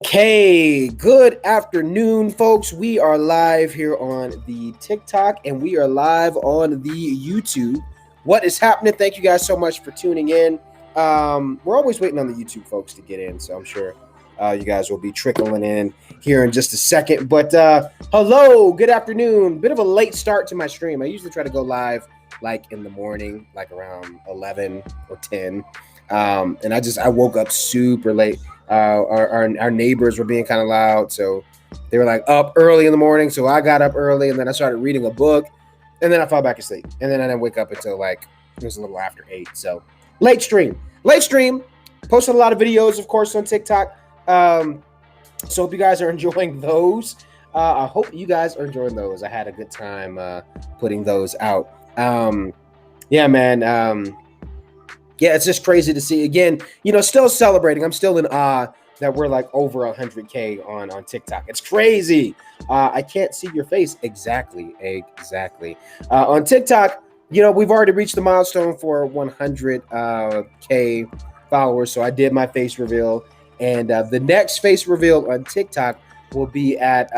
Hey, good afternoon, folks. We are live here on the TikTok and we are live on the YouTube. What is happening? Thank you guys so much for tuning in. We're always waiting on the YouTube folks to get in, so I'm sure you guys will be trickling in here in just a second. But hello, good afternoon. Bit of a late start to my stream. I usually try to go live like in the morning, like around 11 or 10. And I woke up super late. Our neighbors were being kind of loud, so they were like up early in the morning. So I got up early, and then I started reading a book, and then I fell back asleep, and then I didn't wake up until like it was a little after 8. So late stream. Posted a lot of videos, of course, on TikTok. So hope you guys are enjoying those. I hope you guys are enjoying those. I had a good time putting those out. Yeah, man. Yeah, it's just crazy to see. Again, still celebrating. I'm still in awe that we're like over 100K on TikTok. It's crazy. I can't see your face. Exactly. On TikTok, we've already reached the milestone for 100K followers. So I did my face reveal. And the next face reveal on TikTok will be at,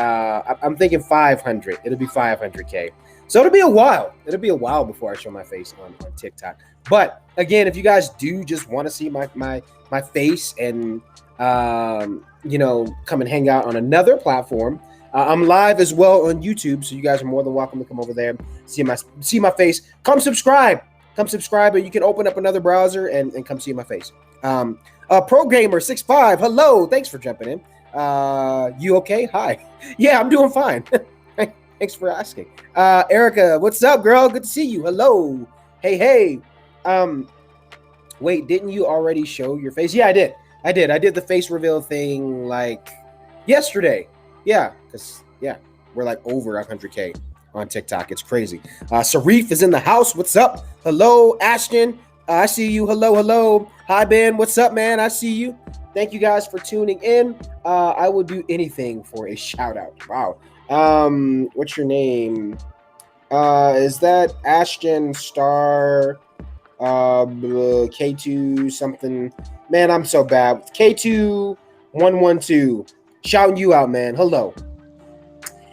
I'm thinking 500. It'll be 500K. So it'll be a while. It'll be a while before I show my face on TikTok. But again, if you guys do just want to see my face and come and hang out on another platform, I'm live as well on YouTube. So you guys are more than welcome to come over there, see my face. Come subscribe, and you can open up another browser and come see my face. Pro Gamer 65, hello, thanks for jumping in. You okay? Hi. Yeah, I'm doing fine. Thanks for asking. Erica, what's up, girl? Good to see you. Hello. Hey. Wait, didn't you already show your face? Yeah, I did. I did the face reveal thing like yesterday. Yeah, because we're like over 100K on TikTok. It's crazy. Sarif is in the house. What's up? Hello, Ashton. I see you. Hello. Hi, Ben. What's up, man? I see you. Thank you guys for tuning in. I will do anything for a shout out. Wow. What's your name? Is that Ashton Star K2 something? Man, I'm so bad. K2112. Shouting you out, man. Hello.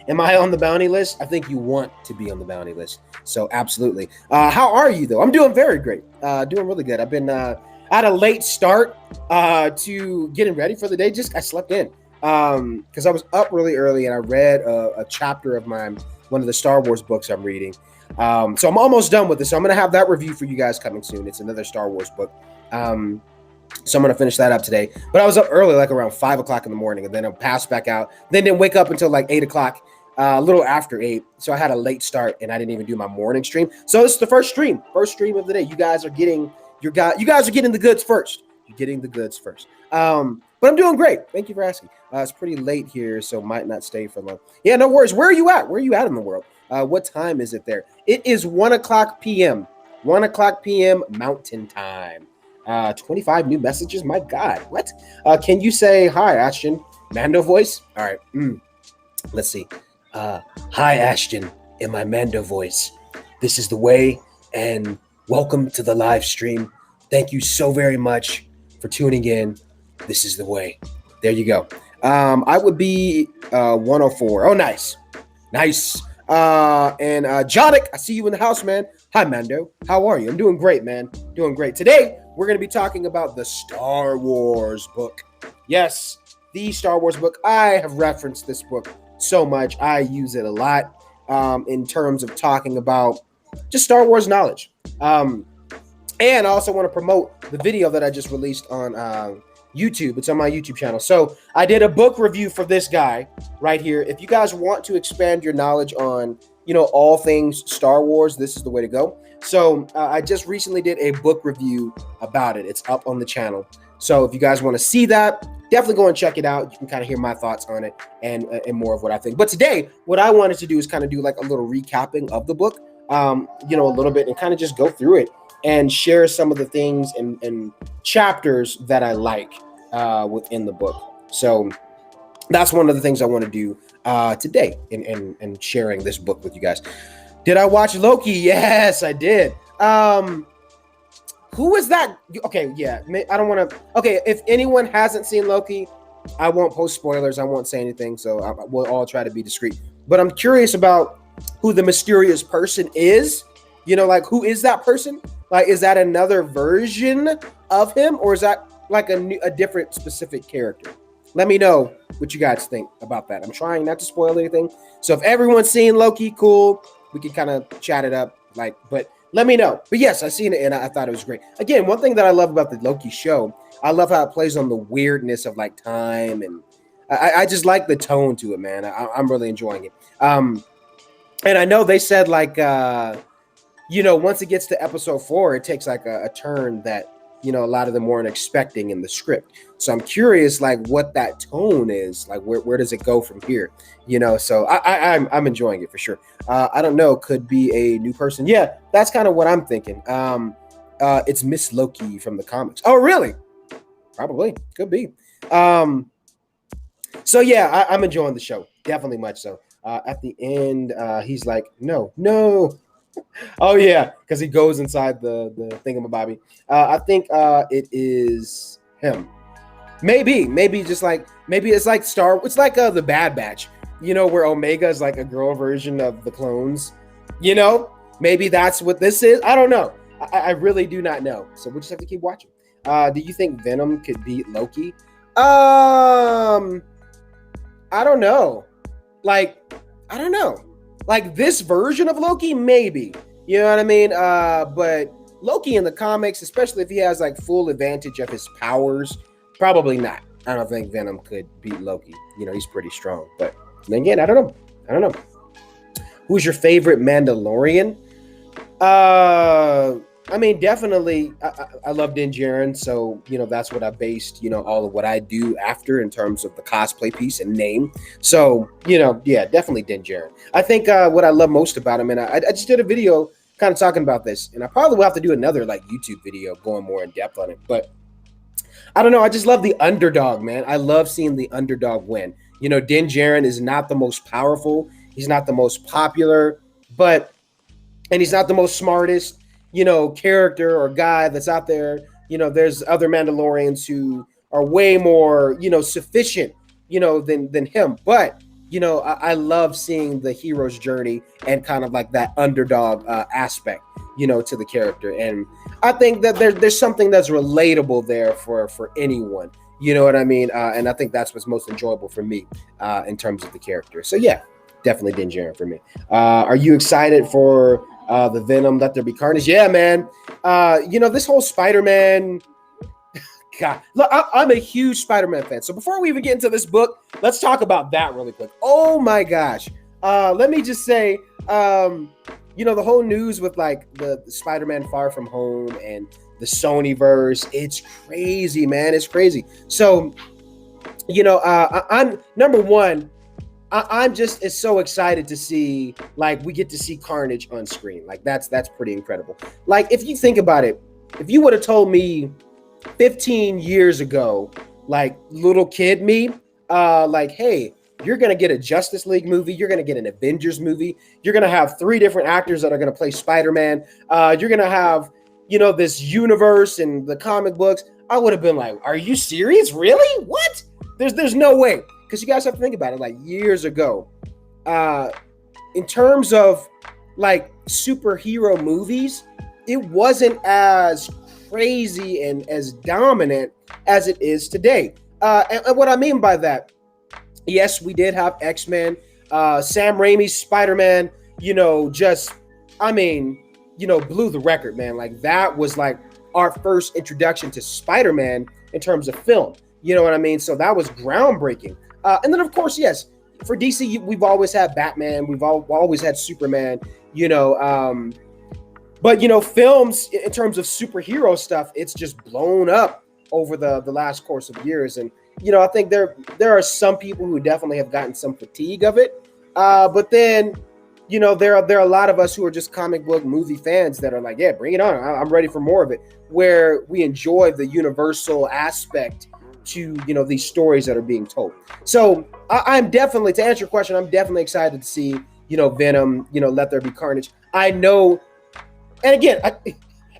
Am I on the bounty list? I think you want to be on the bounty list. So absolutely. How are you though? I'm doing very great. Doing really good. I've been at a late start to getting ready for the day. I slept in. Because I was up really early and I read a chapter of one of the Star Wars books I'm reading. So I'm almost done with this. So I'm going to have that review for you guys coming soon. It's another Star Wars book. So I'm going to finish that up today. But I was up early, like around 5 o'clock in the morning, and then I passed back out. Then didn't wake up until like 8 o'clock, a little after 8. So I had a late start and I didn't even do my morning stream. So this is the first stream of the day. You guys are getting the goods first. You're getting the goods first. But I'm doing great. Thank you for asking. It's pretty late here, so might not stay for long. Yeah, no worries. Where are you at? Where are you at in the world? What time is it there? It is 1 o'clock p.m. 1 o'clock p.m. Mountain Time. 25 new messages. My God, what? Can you say hi, Ashton? Mando voice? All right. Let's see. Hi, Ashton, in my Mando voice. This is the way, and welcome to the live stream. Thank you so very much for tuning in. This is the way. There you go. I would be 104. Oh, nice. And Jonic, I see you in the house, man. Hi, Mando. How are you? I'm doing great, man. Doing great. Today, we're going to be talking about the Star Wars book. Yes, the Star Wars book. I have referenced this book so much. I use it a lot in terms of talking about just Star Wars knowledge. And I also want to promote the video that I just released on YouTube. It's on my YouTube channel. So I did a book review for this guy right here. If you guys want to expand your knowledge on, all things Star Wars, this is the way to go. So I just recently did a book review about it. It's up on the channel. So if you guys want to see that, definitely go and check it out. You can kind of hear my thoughts on it and more of what I think. But today, what I wanted to do is kind of do like a little recapping of the book, a little bit, and kind of just go through it and share some of the things and chapters that I like within the book. So that's one of the things I want to do today in sharing this book with you guys. Did I watch Loki? Yes, I did. Who is that? Okay, yeah. I don't want to. Okay, if anyone hasn't seen Loki, I won't post spoilers. I won't say anything. So we'll all try to be discreet. But I'm curious about who the mysterious person is. You know, like who is that person? Like, is that another version of him, or is that like a different specific character? Let me know what you guys think about that. I'm trying not to spoil anything. So if everyone's seen Loki, cool. We can kind of chat it up. Like, but let me know. But yes, I seen it and I thought it was great. Again, one thing that I love about the Loki show, I love how it plays on the weirdness of like time, and I just like the tone to it, man. I'm really enjoying it. And I know they said like once it gets to episode 4, it takes like a turn that a lot of them weren't expecting in the script. So I'm curious, like what that tone is, like where does it go from here? So I'm enjoying it for sure. I don't know, could be a new person. Yeah, that's kind of what I'm thinking. It's Miss Loki from the comics. Oh, really? Probably could be. So yeah, I'm enjoying the show, definitely much so. At the end, he's like, no. Oh yeah, because he goes inside the thingamabobby. I think it is him. Maybe just like maybe it's like It's like the Bad Batch. Where Omega is like a girl version of the clones. Maybe that's what this is. I don't know. I really do not know. So we'll just have to keep watching. Do you think Venom could beat Loki? I don't know. I don't know. Like this version of Loki, maybe. You know what I mean? But Loki in the comics, especially if he has like full advantage of his powers, probably not. I don't think Venom could beat Loki. He's pretty strong. But again, I don't know. Who's your favorite Mandalorian? I mean, definitely, I love Din Djarin, so, that's what I based, all of what I do after in terms of the cosplay piece and name. So, yeah, definitely Din Djarin. I think what I love most about him, and I just did a video kind of talking about this, and I probably will have to do another, like, YouTube video going more in depth on it, but I don't know, I just love the underdog, man. I love seeing the underdog win. Din Djarin is not the most powerful, he's not the most popular, and he's not the most smartest, character or guy that's out there. There's other Mandalorians who are way more, sufficient, than him. But, I love seeing the hero's journey and kind of like that underdog aspect, to the character. And I think that there's something that's relatable there for anyone. You know what I mean? And I think that's what's most enjoyable for me in terms of the character. So yeah, definitely Din Djarin for me. Are you excited for the Venom Let There Be Carnage? Yeah, man. This whole Spider-Man. God, look, I'm a huge Spider-Man fan. So before we even get into this book, let's talk about that really quick. Oh my gosh. Let me just say, the whole news with like the Spider-Man Far From Home and the Sonyverse, it's crazy, man. It's crazy. So, I'm number one. I'm just so excited to see, like, we get to see Carnage on screen. Like, that's pretty incredible. Like, if you think about it, if you would have told me 15 years ago, like, little kid me, like, hey, you're going to get a Justice League movie, you're going to get an Avengers movie, you're going to have 3 different actors that are going to play Spider-Man, you're going to have, this universe and the comic books, I would have been like, are you serious? Really? What? There's no way. Because you guys have to think about it, like years ago, in terms of like superhero movies, it wasn't as crazy and as dominant as it is today. And what I mean by that, yes, we did have X-Men, Sam Raimi's Spider-Man, blew the record, man. Like that was like our first introduction to Spider-Man in terms of film. You know what I mean? So that was groundbreaking. And then, of course, yes, for DC, we've always had Batman. We've always had Superman, but, films in terms of superhero stuff, it's just blown up over the last course of years. And, I think there are some people who definitely have gotten some fatigue of it. But then, there are a lot of us who are just comic book movie fans that are like, yeah, bring it on. I'm ready for more of it, where we enjoy the universal aspect to these stories that are being told. So I'm definitely, to answer your question, I'm definitely excited to see Venom, Let There Be Carnage. I know, and again,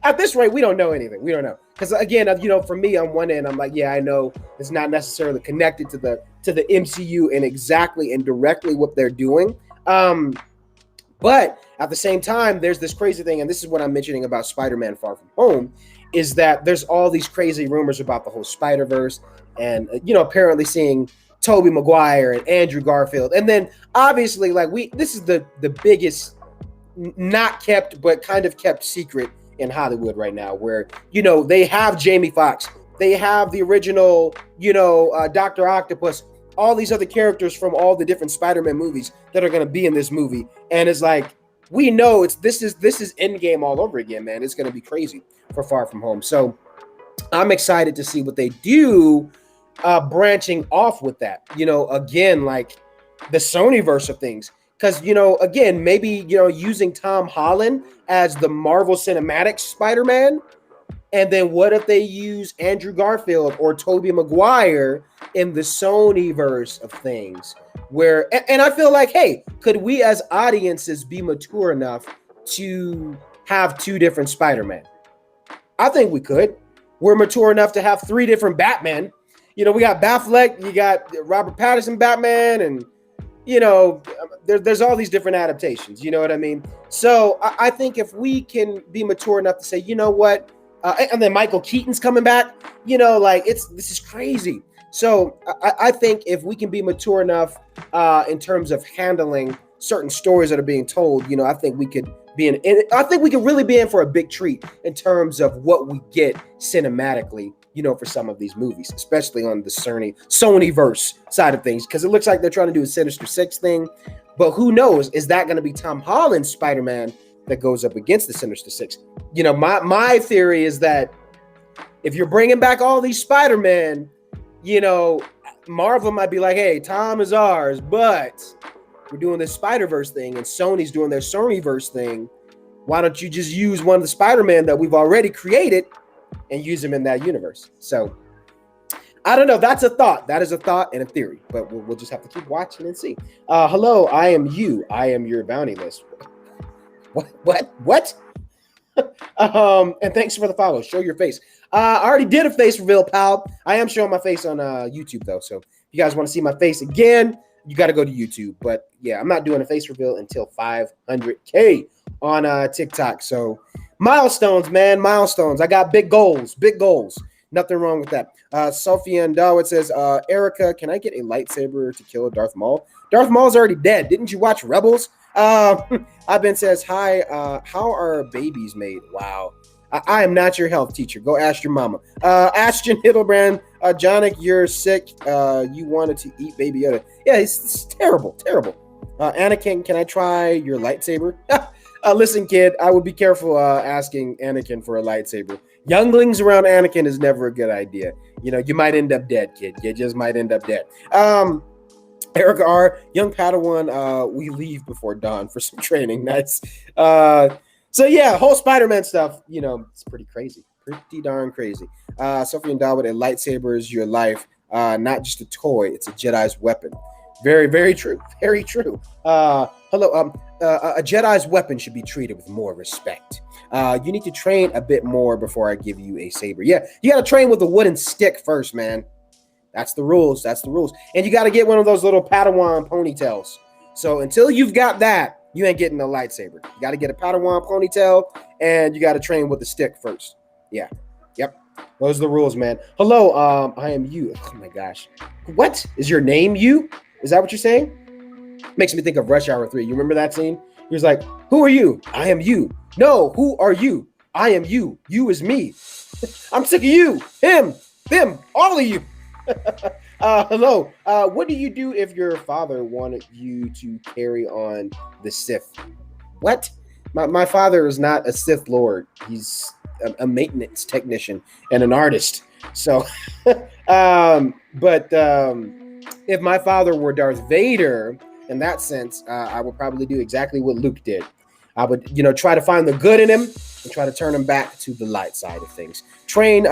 at this rate, we don't know anything. We don't know. Because again, for me on one end, I'm like, yeah, I know it's not necessarily connected to the MCU and exactly and directly what they're doing. But at the same time, there's this crazy thing, and this is what I'm mentioning about Spider-Man Far From Home, is that there's all these crazy rumors about the whole Spider-Verse, and apparently seeing Tobey Maguire and Andrew Garfield, and then obviously this is the biggest not kept but kind of kept secret in Hollywood right now, where they have Jamie Foxx, they have the original Dr. Octopus, all these other characters from all the different Spider-Man movies that are going to be in this movie, and it's like we know this is Endgame all over again, man. It's going to be crazy for Far From Home, so I'm excited to see what they do, branching off with that. Again, like the Sonyverse of things. Because, again, maybe, using Tom Holland as the Marvel Cinematic Spider-Man. And then what if they use Andrew Garfield or Tobey Maguire in the Sonyverse of things? And I feel like, hey, could we as audiences be mature enough to have two different Spider-Man? I think we could. We're mature enough to have three different Batman. We got Batfleck, you got Robert Pattinson Batman, and there's all these different adaptations, you know what I mean? So I think if we can be mature enough to say, you know what, and then Michael Keaton's coming back, this is crazy. So I think if we can be mature enough in terms of handling certain stories that are being told, I think we could I think we could really be in for a big treat in terms of what we get cinematically, for some of these movies, especially on the Sonyverse side of things, because it looks like they're trying to do a Sinister Six thing, but who knows? Is that going to be Tom Holland's Spider-Man that goes up against the Sinister Six? My theory is that if you're bringing back all these Spider-Man, Marvel might be like, hey, Tom is ours, but we're doing this Spider-Verse thing, and Sony's doing their Sonyverse thing. Why don't you just use one of the Spider-Man that we've already created and use them in that universe? So I don't know. That's a thought. That is a thought and a theory, but we'll just have to keep watching and see. Hello, I am you. I am your bounty list. What? And thanks for the follow. Show your face. I already did a face reveal, pal. I am showing my face on YouTube though. So if you guys want to see my face again, you got to go to YouTube. But yeah, I'm not doing a face reveal until 500K on TikTok. So milestones, man, milestones. I got big goals. Nothing wrong with that. Sophia and Dawood says, Erica, can I get a lightsaber to kill Darth Maul? Darth Maul's already dead. Didn't you watch Rebels? Iben says, hi, how are babies made? Wow. I am not your health teacher. Go ask your mama. Ashton Hiddlebrand, Jonic, you're sick. You wanted to eat Baby Yoda. Yeah, it's terrible. Anakin, can I try your lightsaber? Listen, kid, I would be careful asking Anakin for a lightsaber. Younglings around Anakin is never a good idea. You might end up dead, kid. You just might end up dead. Erica R., young Padawan, we leave before dawn for some training. Nice. So yeah, whole Spider-Man stuff, it's pretty crazy. Pretty darn crazy. Sophie and Dawood, a lightsaber is your life, not just a toy. It's a Jedi's weapon. Very, very true. Very true. Hello. A Jedi's weapon should be treated with more respect. You need to train a bit more before I give you a saber. Yeah, you got to train with a wooden stick first, man. That's the rules. And you got to get one of those little Padawan ponytails. So until you've got that, you ain't getting a lightsaber. You got to get a Padawan ponytail, and you got to train with a stick first. Yeah. Yep. Those are the rules, man. Hello. I am you. Oh my gosh. What is your name? You? Is that what you're saying? Makes me think of Rush Hour 3. You remember that scene? He was like, who are you? I am you. No, who are you? I am you. You is me. I'm sick of you. Him. Them. All of you. Hello. What do you do if your father wanted you to carry on the Sith? What? My father is not a Sith Lord. He's a maintenance technician and an artist. So, if my father were Darth Vader, in that sense, I would probably do exactly what Luke did. I would, try to find the good in him and try to turn him back to the light side of things. Train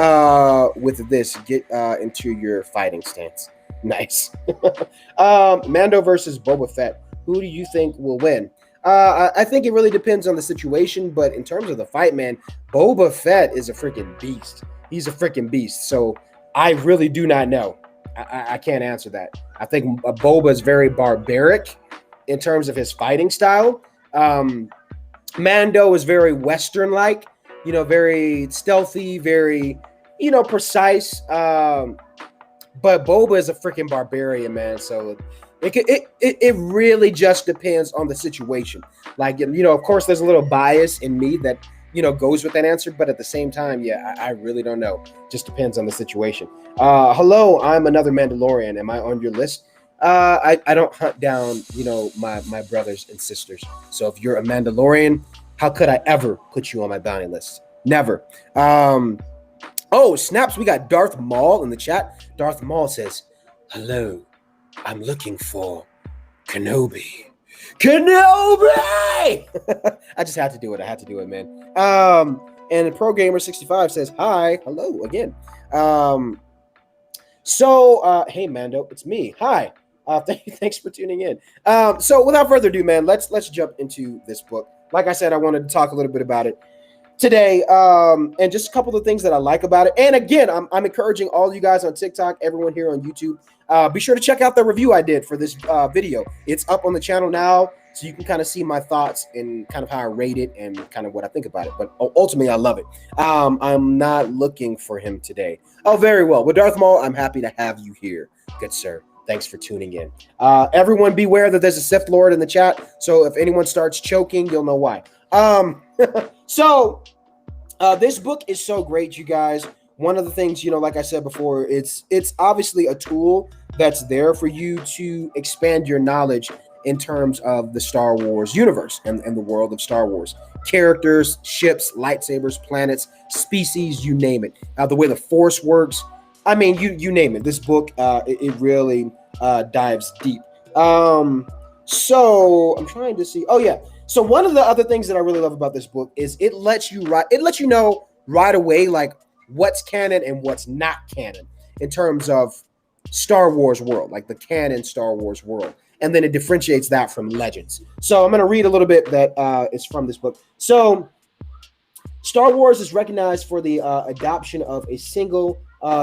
with this. Get into your fighting stance. Nice. Mando versus Boba Fett. Who do you think will win? I think it really depends on the situation, but in terms of the fight, man, Boba Fett is a freaking beast. He's a freaking beast. So I really do not know. I can't answer that. I think Boba is very barbaric in terms of his fighting style. Mando is very Western-like, very stealthy, very, precise. But Boba is a freaking barbarian, man. So it really just depends on the situation. Like, of course, there's a little bias in me that, goes with that answer. But at the same time, yeah, I really don't know. Just depends on the situation. Hello, I'm another Mandalorian. Am I on your list? I don't hunt down, my brothers and sisters. So if you're a Mandalorian, how could I ever put you on my bounty list? Never. Oh, snaps. We got Darth Maul in the chat. Darth Maul says, hello, I'm looking for Kenobi. Kenobi! I just had to do it. I had to do it, man. And Pro Gamer 65 says, hi, hello again. Hey, Mando, it's me. Hi. Thanks for tuning in. So without further ado, man, let's jump into this book. Like I said, I wanted to talk a little bit about it today, and just a couple of things that I like about it. And again, I'm encouraging all you guys on TikTok, everyone here on YouTube, be sure to check out the review I did for this video. It's up on the channel now, so you can kind of see my thoughts and kind of how I rate it and kind of what I think about it. But ultimately, I love it. I'm not looking for him today. Oh, very well. With Darth Maul, I'm happy to have you here, good sir. Thanks for tuning in. Everyone beware that there's a Sith Lord in the chat, so if anyone starts choking, you'll know why. So this book is so great, you guys. One of the things, like I said before, it's obviously a tool that's there for you to expand your knowledge in terms of the Star Wars universe and the world of Star Wars. Characters, ships, lightsabers, planets, species, you name it. The way the Force works. I mean, you name it. This book, it really dives deep. So I'm trying to see. Oh, yeah. So one of the other things that I really love about this book is it lets you know right away, like, what's canon and what's not canon in terms of Star Wars world, like the canon Star Wars world. And then it differentiates that from Legends. So I'm going to read a little bit that is from this book. So Star Wars is recognized for the adoption of a single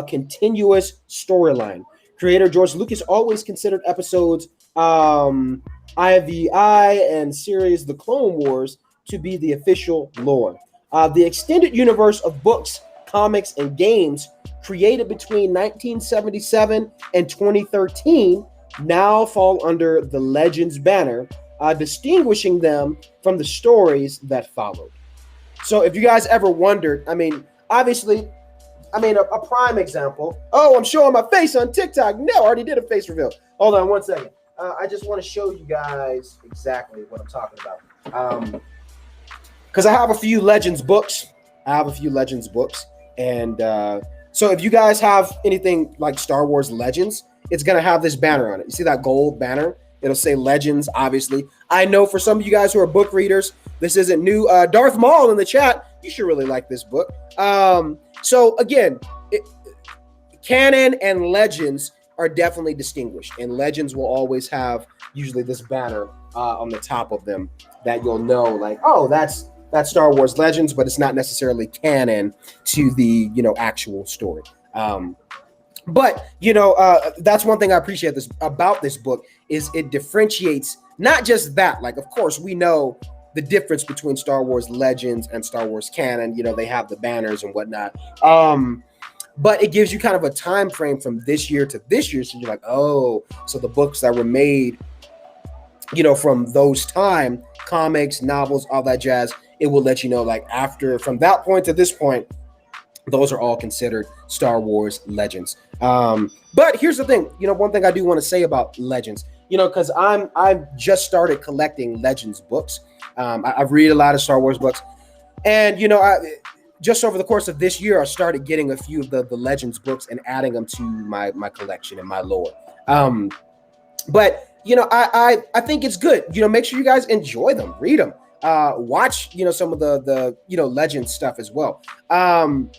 continuous storyline. Creator George Lucas always considered episodes IVI and series The Clone Wars to be the official lore. The extended universe of books, comics, and games created between 1977 and 2013 now fall under the Legends banner, distinguishing them from the stories that followed. So if you guys ever wondered, I mean, obviously, a prime example. Oh, I'm showing my face on TikTok. No, I already did a face reveal. Hold on one second. I just want to show you guys exactly what I'm talking about. Because I have a few Legends books. And so if you guys have anything like Star Wars Legends, it's going to have this banner on it. You see that gold banner? It'll say Legends, obviously. I know for some of you guys who are book readers, this isn't new. Darth Maul in the chat, you should really like this book. So again, canon and Legends are definitely distinguished, and Legends will always have usually this banner on the top of them that you'll know, like, oh, that's Star Wars Legends, but it's not necessarily canon to the actual story. But that's one thing I appreciate about this book is it differentiates not just that. Like, of course, we know the difference between Star Wars Legends and Star Wars canon. They have the banners and whatnot. But it gives you kind of a time frame from this year to this year. So you're like, oh, so the books that were made, from those time, comics, novels, all that jazz, it will let you know, like, from that point to this point, those are all considered Star Wars Legends. But here's the thing, one thing I do want to say about Legends, because I've just started collecting Legends books. I read a lot of Star Wars books, and just over the course of this year, I started getting a few of the Legends books and adding them to my collection and my lore. But I think it's good. Make sure you guys enjoy them, read them, watch some of the Legends stuff as well. And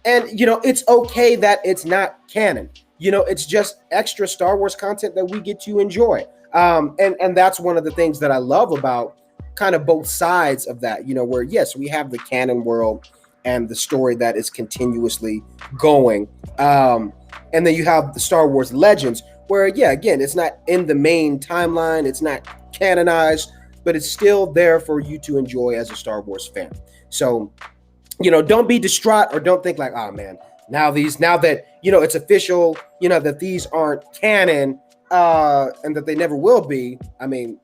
it's okay that it's not canon. It's just extra Star Wars content that we get to enjoy. And that's one of the things that I love about kind of both sides of that, where yes, we have the canon world and the story that is continuously going. And then you have the Star Wars Legends, where, yeah, again, it's not in the main timeline, it's not canonized, but it's still there for you to enjoy as a Star Wars fan. So, don't be distraught or don't think like, oh man, now that, it's official, that these aren't canon, and that they never will be. I mean,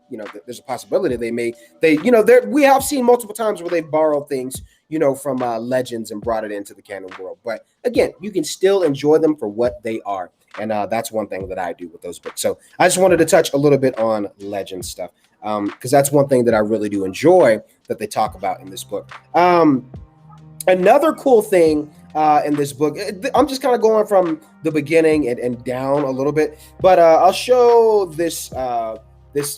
there's a possibility we have seen multiple times where they've borrowed things, from Legends and brought it into the canon world. But again, you can still enjoy them for what they are. And that's one thing that I do with those books. So I just wanted to touch a little bit on Legend stuff, because that's one thing that I really do enjoy that they talk about in this book. Another cool thing in this book, I'm just kind of going from the beginning and down a little bit, but I'll show this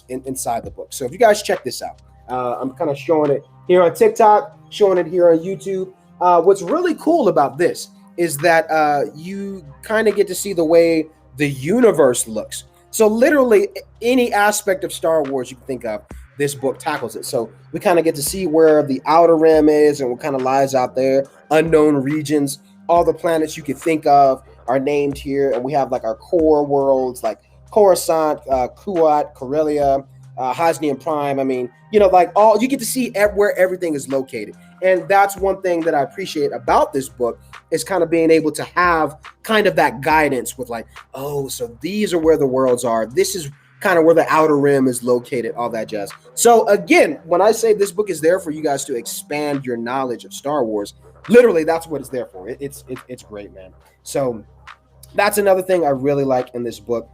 inside the book. So if you guys check this out, I'm kind of showing it here on TikTok, showing it here on YouTube. What's really cool about this is that you kind of get to see the way the universe looks. So literally any aspect of Star Wars you can think of, this book tackles it. So we kind of get to see where the Outer Rim is and what kind of lies out there, unknown regions. All the planets you could think of are named here, and we have like our core worlds like Coruscant, Kuat, Corellia, Hosnian Prime. I mean, like all you get to see where everything is located. And that's one thing that I appreciate about this book is kind of being able to have kind of that guidance with like, oh, so these are where the worlds are. This is kind of where the Outer Rim is located, all that jazz. So again, when I say this book is there for you guys to expand your knowledge of Star Wars, literally that's what it's there for. It's great, man. So that's another thing I really like in this book.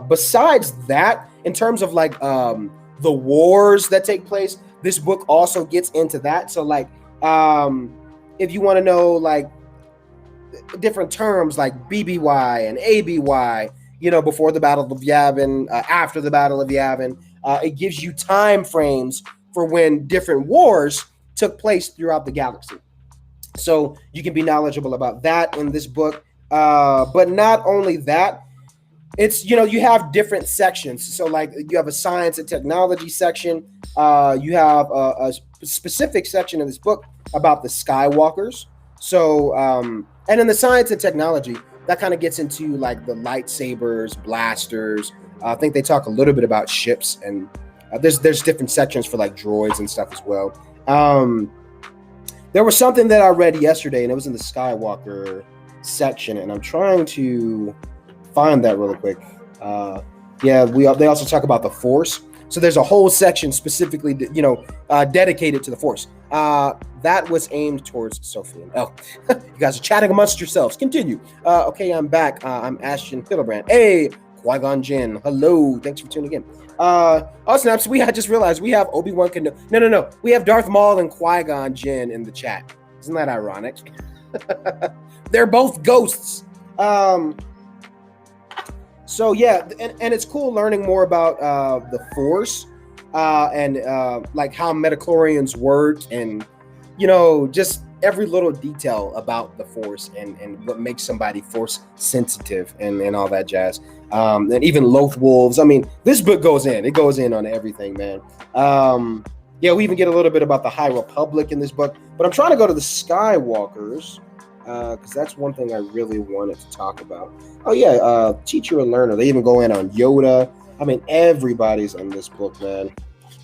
Besides that, in terms of like the wars that take place, this book also gets into that. So like if you want to know like different terms like BBY and ABY, before the Battle of Yavin, after the Battle of Yavin, it gives you time frames for when different wars took place throughout the galaxy. So you can be knowledgeable about that in this book. But not only that, it's, you have different sections. So like you have a science and technology section. You have a specific section in this book about the Skywalkers. So, and in the science and technology, that kind of gets into like the lightsabers, blasters. I think they talk a little bit about ships, and there's different sections for like droids and stuff as well. There was something that I read yesterday, and it was in the Skywalker section, and I'm trying to find that really quick. They also talk about the Force. So there's a whole section specifically, dedicated to the Force. That was aimed towards Sophie and Elle. You guys are chatting amongst yourselves. Continue. Okay, I'm back. I'm Ashton Hildebrand. Hey, Qui-Gon Jinn. Hello. Thanks for tuning in. Snaps, I just realized we have Obi-Wan Kenobi. No. We have Darth Maul and Qui-Gon Jinn in the chat. Isn't that ironic? They're both ghosts. So yeah, and it's cool learning more about the Force and like how midichlorians work, and just every little detail about the Force and what makes somebody Force sensitive and all that jazz. And even Loth Wolves. I mean, this book goes in on everything, man. We even get a little bit about the High Republic in this book, but I'm trying to go to the Skywalkers, because that's one thing I really wanted to talk about. Oh yeah, teacher and learner. They even go in on Yoda. I mean, everybody's in this book, man.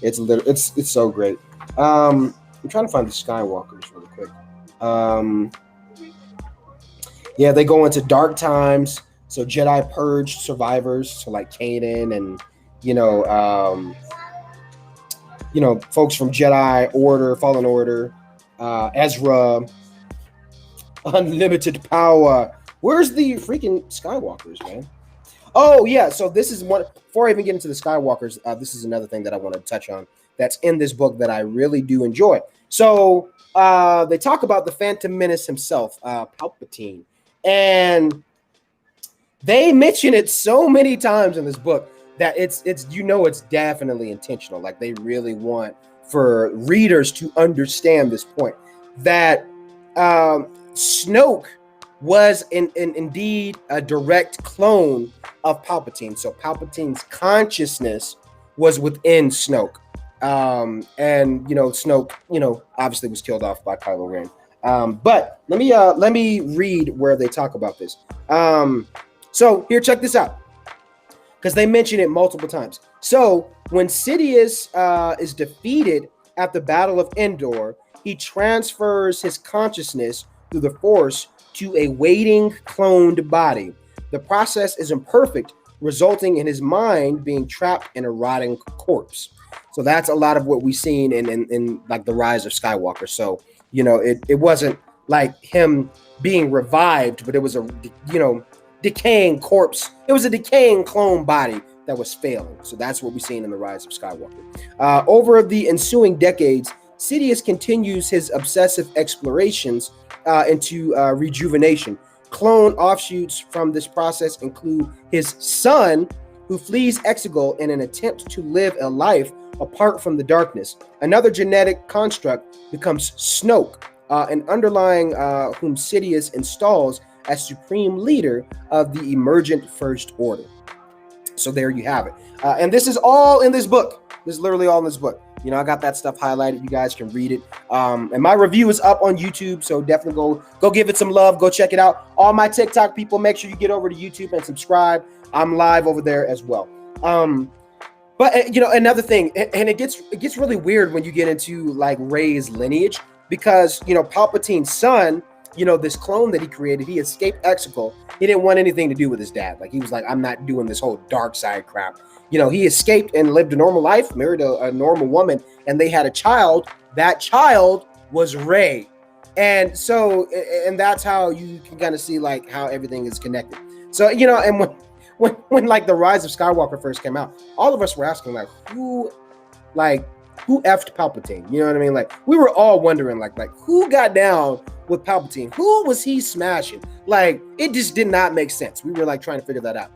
It's so great. I'm trying to find the Skywalkers really quick. They go into dark times. So Jedi purged survivors, so like Kanan and folks from Jedi Order, Fallen Order, Ezra, unlimited power. Where's the freaking Skywalkers, man? Oh yeah, so this is one. Before I even get into the Skywalkers, this is another thing that I want to touch on that's in this book that I really do enjoy. So they talk about the Phantom Menace himself, Palpatine, and they mention it so many times in this book that it's definitely intentional. Like they really want for readers to understand this point that Snoke was indeed a direct clone of Palpatine. So Palpatine's consciousness was within Snoke. And Snoke, obviously was killed off by Kylo Ren. But let me read where they talk about this. So here, check this out, because they mention it multiple times. So when Sidious is defeated at the Battle of Endor, he transfers his consciousness through the Force to a waiting cloned body. The process is imperfect, resulting in his mind being trapped in a rotting corpse. So that's a lot of what we've seen in like the Rise of Skywalker. So it wasn't like him being revived, but it was a decaying corpse. It was a decaying clone body that was failing. So that's what we've seen in the Rise of Skywalker. Over the ensuing decades, Sidious continues his obsessive explorations into rejuvenation. Clone offshoots from this process include his son, who flees Exegol in an attempt to live a life apart from the darkness. Another genetic construct becomes Snoke, an underlying whom Sidious installs as supreme leader of the emergent First Order. So there you have it. And this is all in this book. This is literally all in this book. I got that stuff highlighted. You guys can read it. And my review is up on YouTube, so definitely go give it some love. Go check it out. All my TikTok people, make sure you get over to YouTube and subscribe. I'm live over there as well. But another thing, and it gets really weird when you get into like Rey's lineage, because Palpatine's son, this clone that he created, he escaped Exegol. He didn't want anything to do with his dad. Like, he was like, I'm not doing this whole dark side crap. He escaped and lived a normal life, married a normal woman, and they had a child. That child was Rey. And so, and that's how you can kind of see like how everything is connected. So, and when like the Rise of Skywalker first came out, all of us were asking like, who effed Palpatine? You know what I mean? Like, we were all wondering like who got down with Palpatine? Who was he smashing? Like, it just did not make sense. We were like trying to figure that out.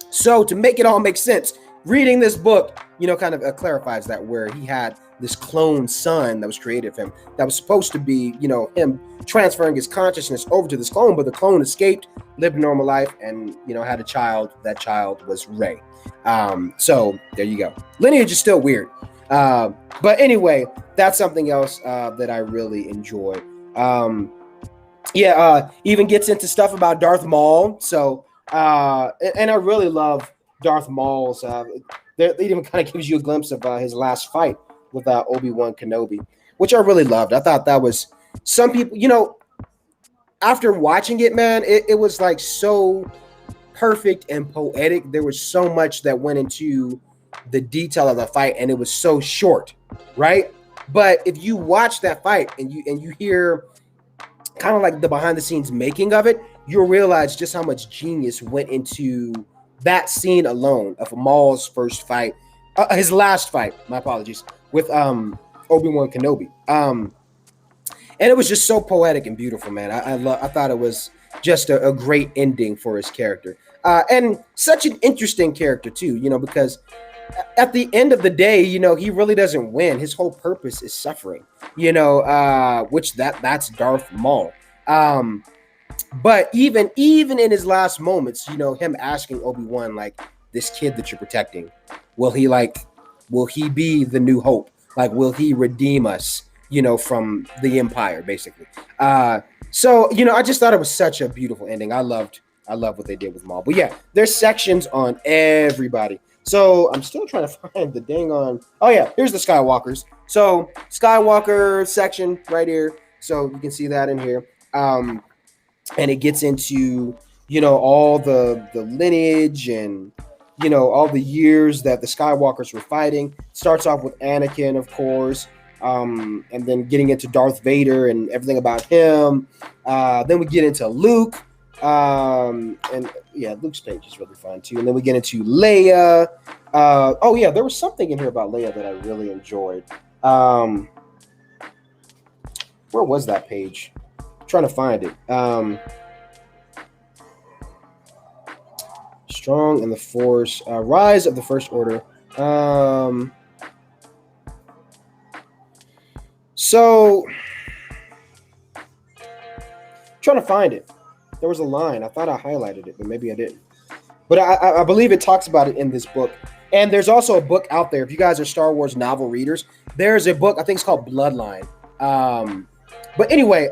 So to make it all make sense, reading this book, kind of clarifies that, where he had this clone son that was created of him, that was supposed to be, him transferring his consciousness over to this clone, but the clone escaped, lived a normal life, and, had a child. That child was Rey. So there you go. Lineage is still weird. But anyway, that's something else that I really enjoy. Even gets into stuff about Darth Maul. So, and I really love Darth Maul's. They even kind of gives you a glimpse of his last fight with Obi-Wan Kenobi, which I really loved. I thought that was, some people, after watching it, man, it was like so perfect and poetic. There was so much that went into the detail of the fight, and it was so short, right? But if you watch that fight and you hear kind of like the behind the scenes making of it, you'll realize just how much genius went into that scene alone of Maul's first fight, his last fight, my apologies, with Obi-Wan Kenobi. And it was just so poetic and beautiful, man. I thought it was just a great ending for his character. And such an interesting character too, because at the end of the day, he really doesn't win. His whole purpose is suffering, which that's Darth Maul. But even in his last moments, him asking Obi-Wan, like, this kid that you're protecting, will he be the new hope? Like, will he redeem us, from the Empire, basically? So, I just thought it was such a beautiful ending. I love what they did with Maul. But yeah, there's sections on everybody. So I'm still trying to find the dang on. Oh yeah, here's the Skywalkers. So Skywalker section right here. So you can see that in here. And it gets into, all the lineage and, all the years that the Skywalkers were fighting. Starts off with Anakin, of course, and then getting into Darth Vader and everything about him. Then we get into Luke. And yeah, Luke's page is really fun too. And then we get into Leia. Oh yeah, there was something in here about Leia that I really enjoyed. Where was that page? I'm trying to find it. Strong in the Force. Rise of the First Order. So trying to find it. There was a line. I thought I highlighted it, but maybe I didn't. But I believe it talks about it in this book. And there's also a book out there. If you guys are Star Wars novel readers, there's a book, I think it's called Bloodline. But anyway,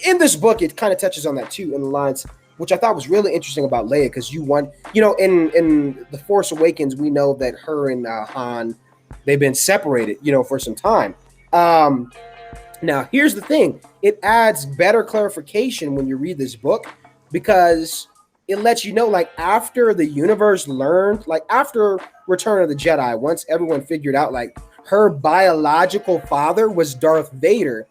in this book, it kind of touches on that too, in the lines, which I thought was really interesting about Leia, because in The Force Awakens, we know that her and Han, they've been separated, for some time. Now, here's the thing. It adds better clarification when you read this book, because it lets you know, like, after the universe learned, like, after Return of the Jedi, once everyone figured out, like, her biological father was Darth Vader,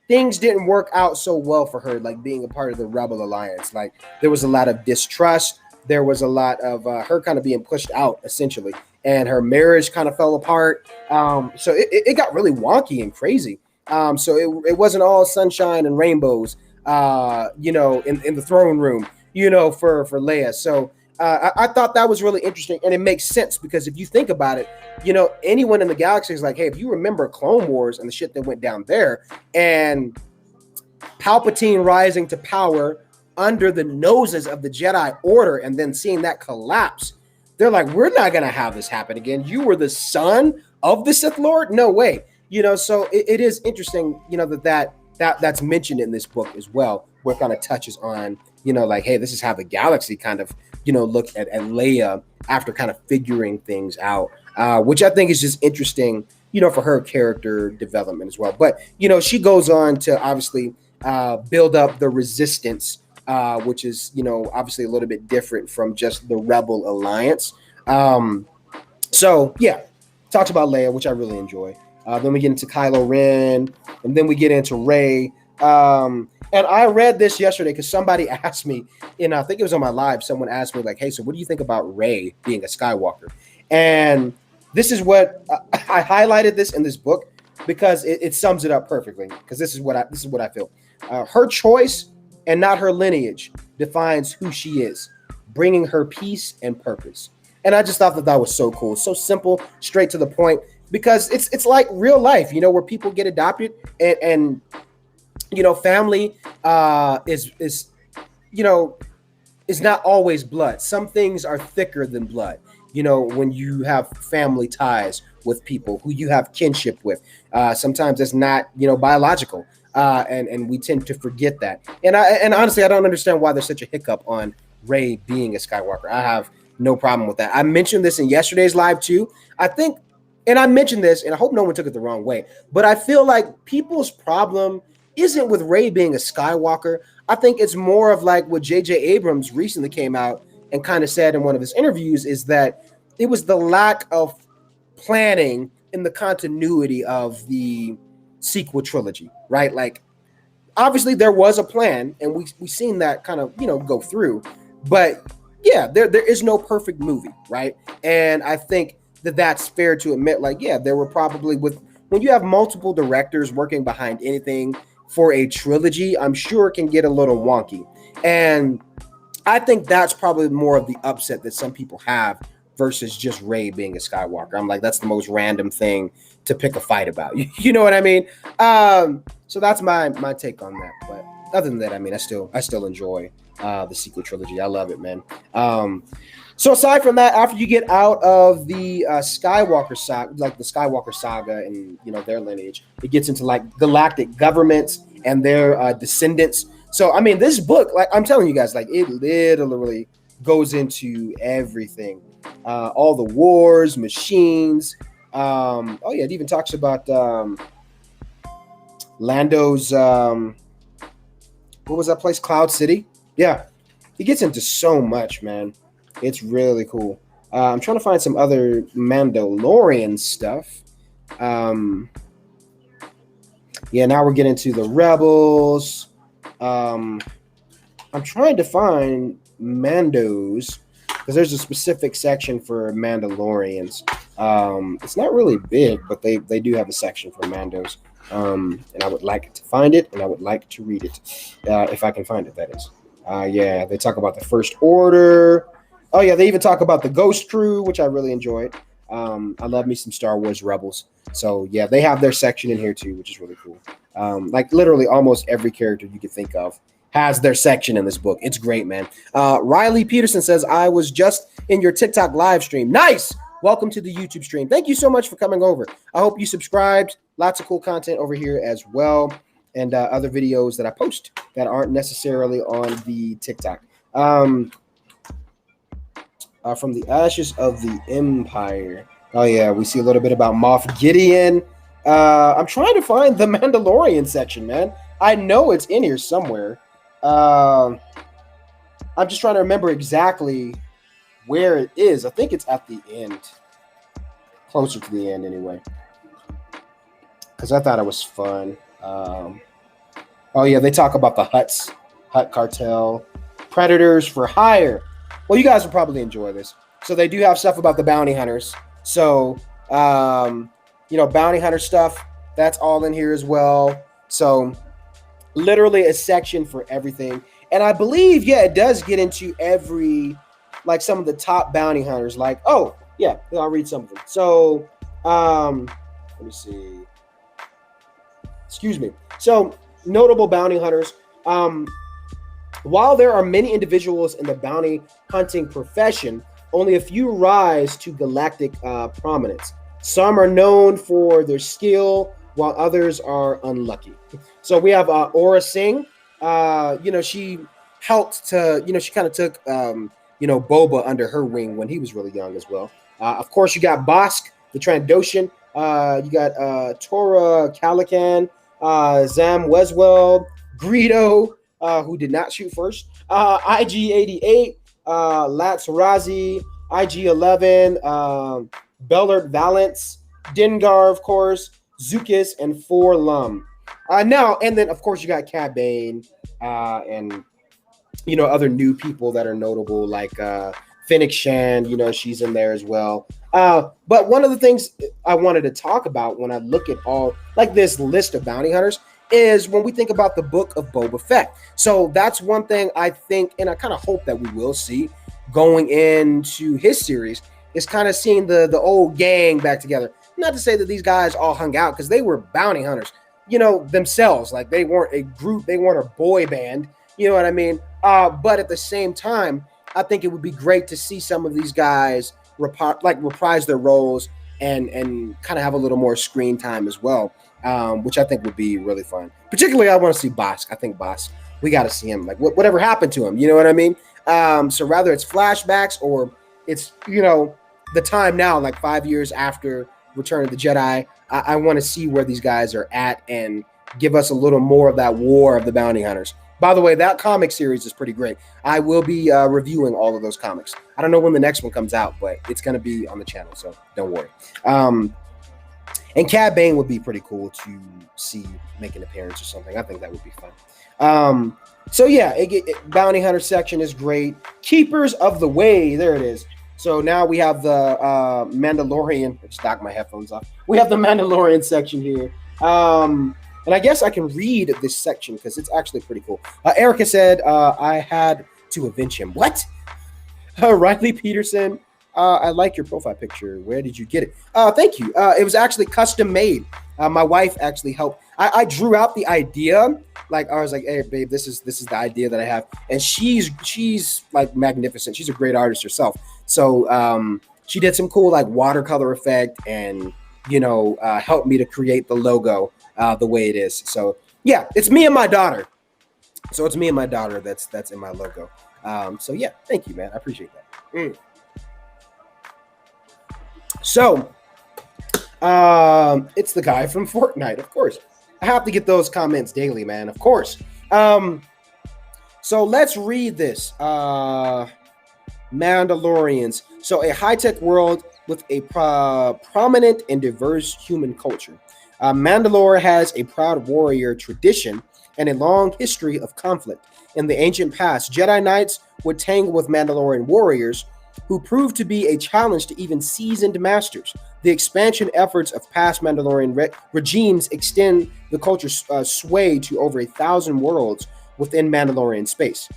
things didn't work out so well for her, like, being a part of the Rebel Alliance. Like, there was a lot of distrust. There was a lot of her kind of being pushed out, essentially. And her marriage kind of fell apart. So it got really wonky and crazy. So it wasn't all sunshine and rainbows, in the throne room, for Leia. So I thought that was really interesting, and it makes sense, because if you think about it, anyone in the galaxy is like, hey, if you remember Clone Wars and the shit that went down there, and Palpatine rising to power under the noses of the Jedi Order, and then seeing that collapse, they're like, we're not going to have this happen again. You were the son of the Sith Lord? No way. So it is interesting, that's mentioned in this book as well, where it kind of touches on, like, hey, this is how the galaxy kind of, look at Leia after kind of figuring things out, which I think is just interesting, for her character development as well. But, she goes on to obviously build up the Resistance, which is, obviously a little bit different from just the Rebel Alliance. So, yeah, talks about Leia, which I really enjoy. Then we get into Kylo Ren, and then we get into Rey. And I read this yesterday because somebody asked me, I think it was on my live, someone asked me, like, hey, so what do you think about Rey being a Skywalker? And this is what I highlighted this in this book, because it sums it up perfectly, because this is what I feel. Her choice and not her lineage defines who she is, bringing her peace and purpose. And I just thought that was so cool, so simple, straight to the point, because it's like real life, where people get adopted, and family is not always blood. Some things are thicker than blood. When you have family ties with people who you have kinship with, sometimes it's not biological, and we tend to forget that. And honestly, I don't understand why there's such a hiccup on Rey being a Skywalker. I have no problem with that. I mentioned this in yesterday's live too. And I mentioned this, and I hope no one took it the wrong way, but I feel like people's problem isn't with Rey being a Skywalker. I think it's more of like what J.J. Abrams recently came out and kind of said in one of his interviews, is that it was the lack of planning in the continuity of the sequel trilogy, right? Like, obviously there was a plan, and we seen that kind of, go through, but yeah, there is no perfect movie, right? And I think that's fair to admit, like, yeah, there were probably, when you have multiple directors working behind anything for a trilogy, I'm sure it can get a little wonky. And I think that's probably more of the upset that some people have versus just Rey being a Skywalker. I'm like, that's the most random thing to pick a fight about. You know what I mean? So that's my take on that. But other than that, I mean, I still enjoy the sequel trilogy. I love it, man. So aside from that, after you get out of the Skywalker saga, like the Skywalker saga and their lineage, it gets into like galactic governments and their descendants. So I mean, this book, like I'm telling you guys, like it literally goes into everything, all the wars, machines. Oh yeah, it even talks about Lando's. What was that place? Cloud City. Yeah, he gets into so much, man. It's really cool. I'm trying to find some other Mandalorian stuff. Yeah, now we're getting to the Rebels. I'm trying to find Mandos, because there's a specific section for Mandalorians. It's not really big, but they do have a section for Mandos. And I would like to find it, and I would like to read it, if I can find it, that is. Yeah, they talk about the First Order. Oh, yeah, they even talk about the Ghost Crew, which I really enjoyed. I love me some Star Wars Rebels. So, yeah, they have their section in here, too, which is really cool. Like, literally almost every character you could think of has their section in this book. It's great, man. Riley Peterson says, I was just in your TikTok live stream. Nice! welcome to the YouTube stream. Thank you so much for coming over. I hope you subscribed. Lots of cool content over here as well, and other videos that I post that aren't necessarily on the TikTok. From the ashes of the empire. Oh yeah, we see a little bit about Moff Gideon. I'm trying to find the Mandalorian section, man. I know it's in here somewhere. I'm just trying to remember exactly where it is. I think it's at the end. Closer to the end, anyway. Because I thought it was fun. Oh, yeah, they talk about the Hut Cartel. Predators for hire. Well, you guys will probably enjoy this. So they do have stuff about the bounty hunters. So, bounty hunter stuff, that's all in here as well. So literally a section for everything. And I believe, yeah, it does get into like some of the top bounty hunters. Like, oh, yeah, I'll read some of them. So, let me see. Excuse me. So notable bounty hunters. While there are many individuals in the bounty hunting profession, only a few rise to galactic prominence. Some are known for their skill, while others are unlucky. So we have Aura Singh. She helped to, she kind of took, Boba under her wing when he was really young as well. Of course, you got Bosk, the Trandoshan. You got Tora Calican, Zam Weswell, Greedo, who did not shoot first, IG-88, Lats Razi, IG-11, Bellard Valance, Dengar, of course, Zukis, and Forlum. And then, of course, you got Cad Bane, and, other new people that are notable, like Fennec Shand, she's in there as well. But one of the things I wanted to talk about when I look at all, like this list of bounty hunters, is when we think about the book of Boba Fett. So that's one thing I think, and I kind of hope that we will see going into his series, is kind of seeing the old gang back together. Not to say that these guys all hung out, because they were bounty hunters, themselves. Like, they weren't a group, they weren't a boy band, you know what I mean? But at the same time, I think it would be great to see some of these guys reprise their roles and kind of have a little more screen time as well, which I think would be really fun. Particularly, I want to see Bosk. I think Bosk, we got to see him. Like, whatever happened to him, you know what I mean? So rather it's flashbacks or it's, the time now, like 5 years after Return of the Jedi, I want to see where these guys are at and give us a little more of that War of the Bounty Hunters. By the way, that comic series is pretty great. I will be reviewing all of those comics. I don't know when the next one comes out, but it's going to be on the channel, so don't worry. And Cad Bane would be pretty cool to see make an appearance or something. I think that would be fun. So yeah, Bounty Hunter section is great. Keepers of the Way, there it is. So now we have the Mandalorian. I just knocked my headphones off. We have the Mandalorian section here. And I guess I can read this section because it's actually pretty cool. Erica said, I had to avenge him. What? Riley Peterson, I like your profile picture. Where did you get it? Thank you. It was actually custom made. My wife actually helped. I drew out the idea. Like, I was like, hey, babe, this is the idea that I have. And she's like magnificent. She's a great artist herself. So she did some cool like watercolor effect and, helped me to create the logo the way it is. So yeah, it's me and my daughter. So it's me and my daughter that's in my logo. So yeah, thank you, man. I appreciate that. So it's the guy from Fortnite, of course. I have to get those comments daily, man, of course. So let's read this. Mandalorians. So a high-tech world with a prominent and diverse human culture. Mandalore has a proud warrior tradition and a long history of conflict. In the ancient past, Jedi Knights would tangle with Mandalorian warriors who proved to be a challenge to even seasoned masters. The expansion efforts of past Mandalorian regimes extend the culture's sway to over 1,000 worlds within Mandalorian space.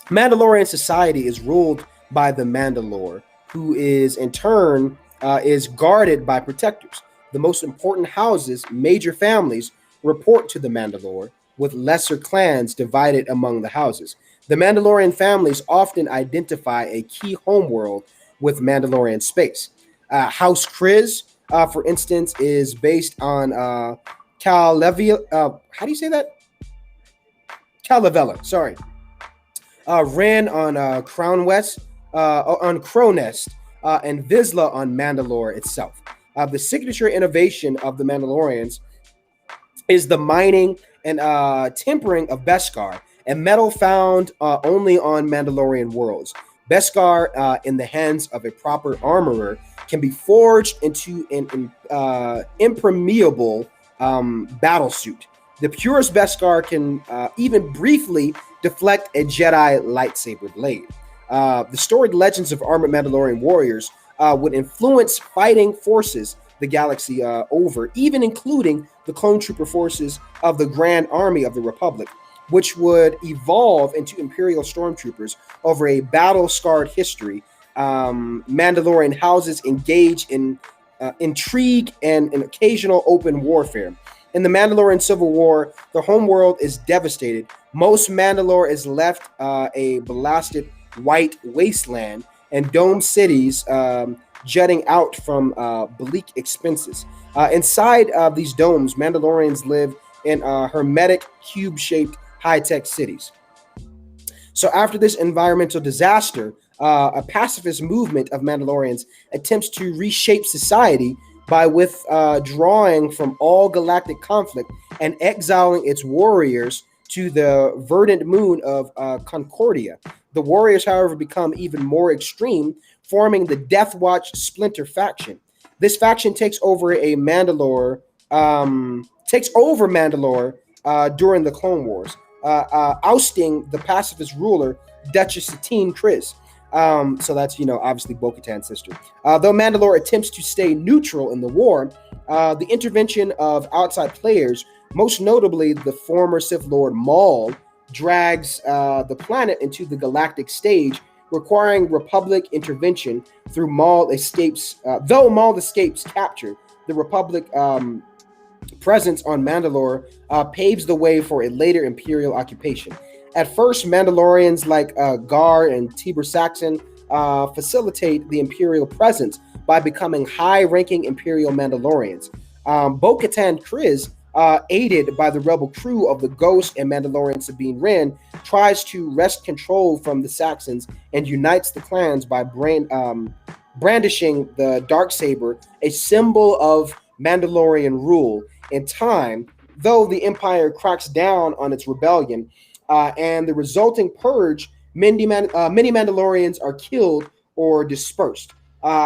Mandalorian society is ruled by the Mandalore, who is in turn is guarded by protectors. The most important houses, major families, report to the Mandalore, with lesser clans divided among the houses. The Mandalorian families often identify a key homeworld with Mandalorian space. House Kriz, for instance, is based on Calevia. How do you say that? Calavella. Sorry. Ran on Crown West, on Cronest, and Vizsla on Mandalore itself. The signature innovation of the Mandalorians is the mining and tempering of Beskar, a metal found only on Mandalorian worlds. Beskar, in the hands of a proper armorer, can be forged into an impermeable battle suit. The purest Beskar can even briefly deflect a Jedi lightsaber blade. The storied legends of armored Mandalorian warriors would influence fighting forces the galaxy over, even including the clone trooper forces of the Grand Army of the Republic, which would evolve into Imperial stormtroopers over a battle-scarred history. Mandalorian houses engage in intrigue and an occasional open warfare. In the Mandalorian Civil War, the homeworld is devastated. Most Mandalore is left a blasted white wasteland and domed cities jutting out from bleak expenses. Inside these domes, Mandalorians live in hermetic, cube-shaped, high-tech cities. So after this environmental disaster, a pacifist movement of Mandalorians attempts to reshape society by withdrawing from all galactic conflict and exiling its warriors to the verdant moon of Concordia. The warriors, however, become even more extreme, forming the Death Watch Splinter faction. This faction takes over Mandalore during the Clone Wars, ousting the pacifist ruler Duchess Satine Kryze. So that's, obviously Bo-Katan's sister. Though Mandalore attempts to stay neutral in the war, the intervention of outside players, most notably the former Sith Lord Maul, drags the planet into the galactic stage, requiring Republic intervention through Maul escapes. Though Maul escapes capture, the Republic presence on Mandalore paves the way for a later Imperial occupation. At first, Mandalorians like Gar and Tiber Saxon facilitate the Imperial presence by becoming high-ranking Imperial Mandalorians. Bo-Katan Kryze, aided by the rebel crew of the Ghost and Mandalorian Sabine Wren, tries to wrest control from the Saxons and unites the clans by brandishing the Darksaber, a symbol of Mandalorian rule. In time, though the Empire cracks down on its rebellion and the resulting purge, many Mandalorians are killed or dispersed.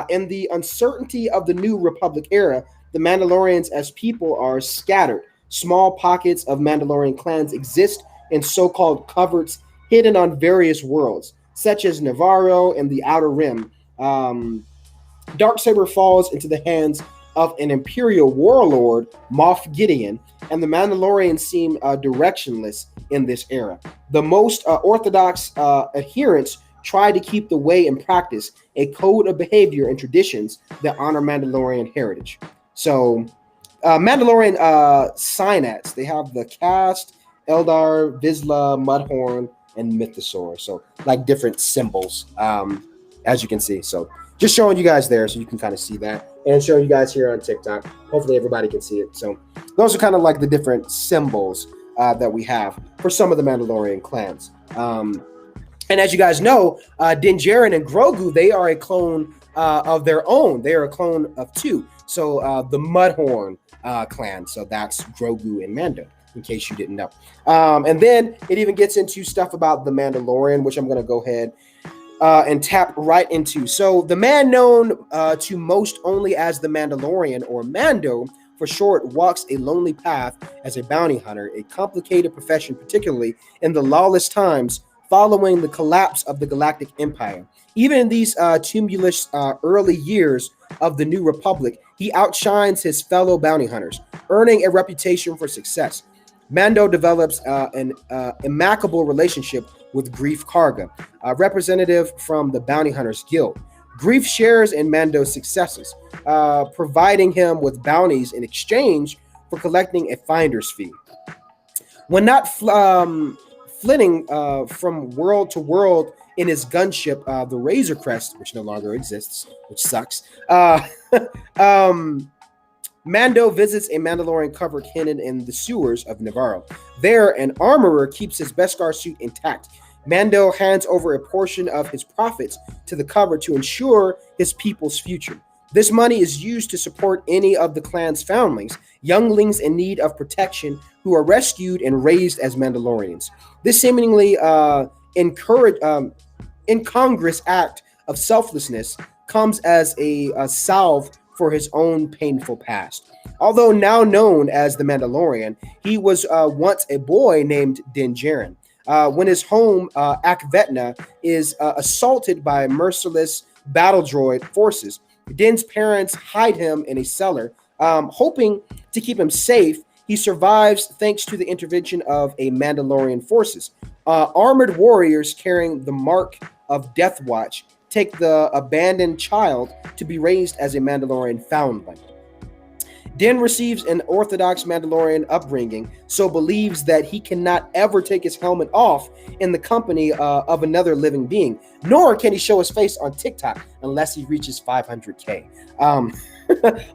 In the uncertainty of the New Republic era, the Mandalorians as people are scattered. Small pockets of Mandalorian clans exist in so-called coverts hidden on various worlds, such as Navarro and the Outer Rim. Darksaber falls into the hands of an Imperial warlord, Moff Gideon, and the Mandalorians seem directionless in this era. The most orthodox adherents try to keep the way and practice a code of behavior and traditions that honor Mandalorian heritage. So, Mandalorian Synats, they have the Cast, Eldar, Vizsla, Mudhorn, and Mythosaur. So, like different symbols, as you can see. So, just showing you guys there so you can kind of see that, and showing you guys here on TikTok. Hopefully everybody can see it. So those are kind of like the different symbols that we have for some of the Mandalorian clans. And as you guys know, Din Djarin and Grogu, they are a clone of their own. They are a clone of two. So the Mudhorn clan. So that's Grogu and Mando, in case you didn't know. And then it even gets into stuff about the Mandalorian, which I'm going to go ahead and tap right into. So the man known to most only as the Mandalorian, or Mando for short, walks a lonely path as a bounty hunter, a complicated profession, particularly in the lawless times following the collapse of the Galactic Empire. Even in these tumultuous early years of the New Republic, he outshines his fellow bounty hunters, earning a reputation for success. Mando develops an immaculate relationship with Greef Karga, a representative from the Bounty Hunters Guild. Greef shares in Mando's successes, providing him with bounties in exchange for collecting a finder's fee. When not flitting from world to world in his gunship, the Razor Crest, which no longer exists, which sucks. Mando visits a Mandalorian cover cannon in the sewers of Navarro. There, an armorer keeps his Beskar suit intact. Mando hands over a portion of his profits to the cover to ensure his people's future. This money is used to support any of the clan's foundlings, younglings in need of protection who are rescued and raised as Mandalorians. This seemingly incongruous act of selflessness comes as a salve for his own painful past. Although now known as the Mandalorian, he was once a boy named Din Djarin. When his home, Akvetna, is assaulted by merciless battle droid forces, Din's parents hide him in a cellar, hoping to keep him safe. He survives thanks to the intervention of a Mandalorian forces. Armored warriors carrying the mark of Death Watch take the abandoned child to be raised as a Mandalorian foundling. Din receives an orthodox Mandalorian upbringing, so believes that he cannot ever take his helmet off in the company of another living being, nor can he show his face on TikTok unless he reaches 500K,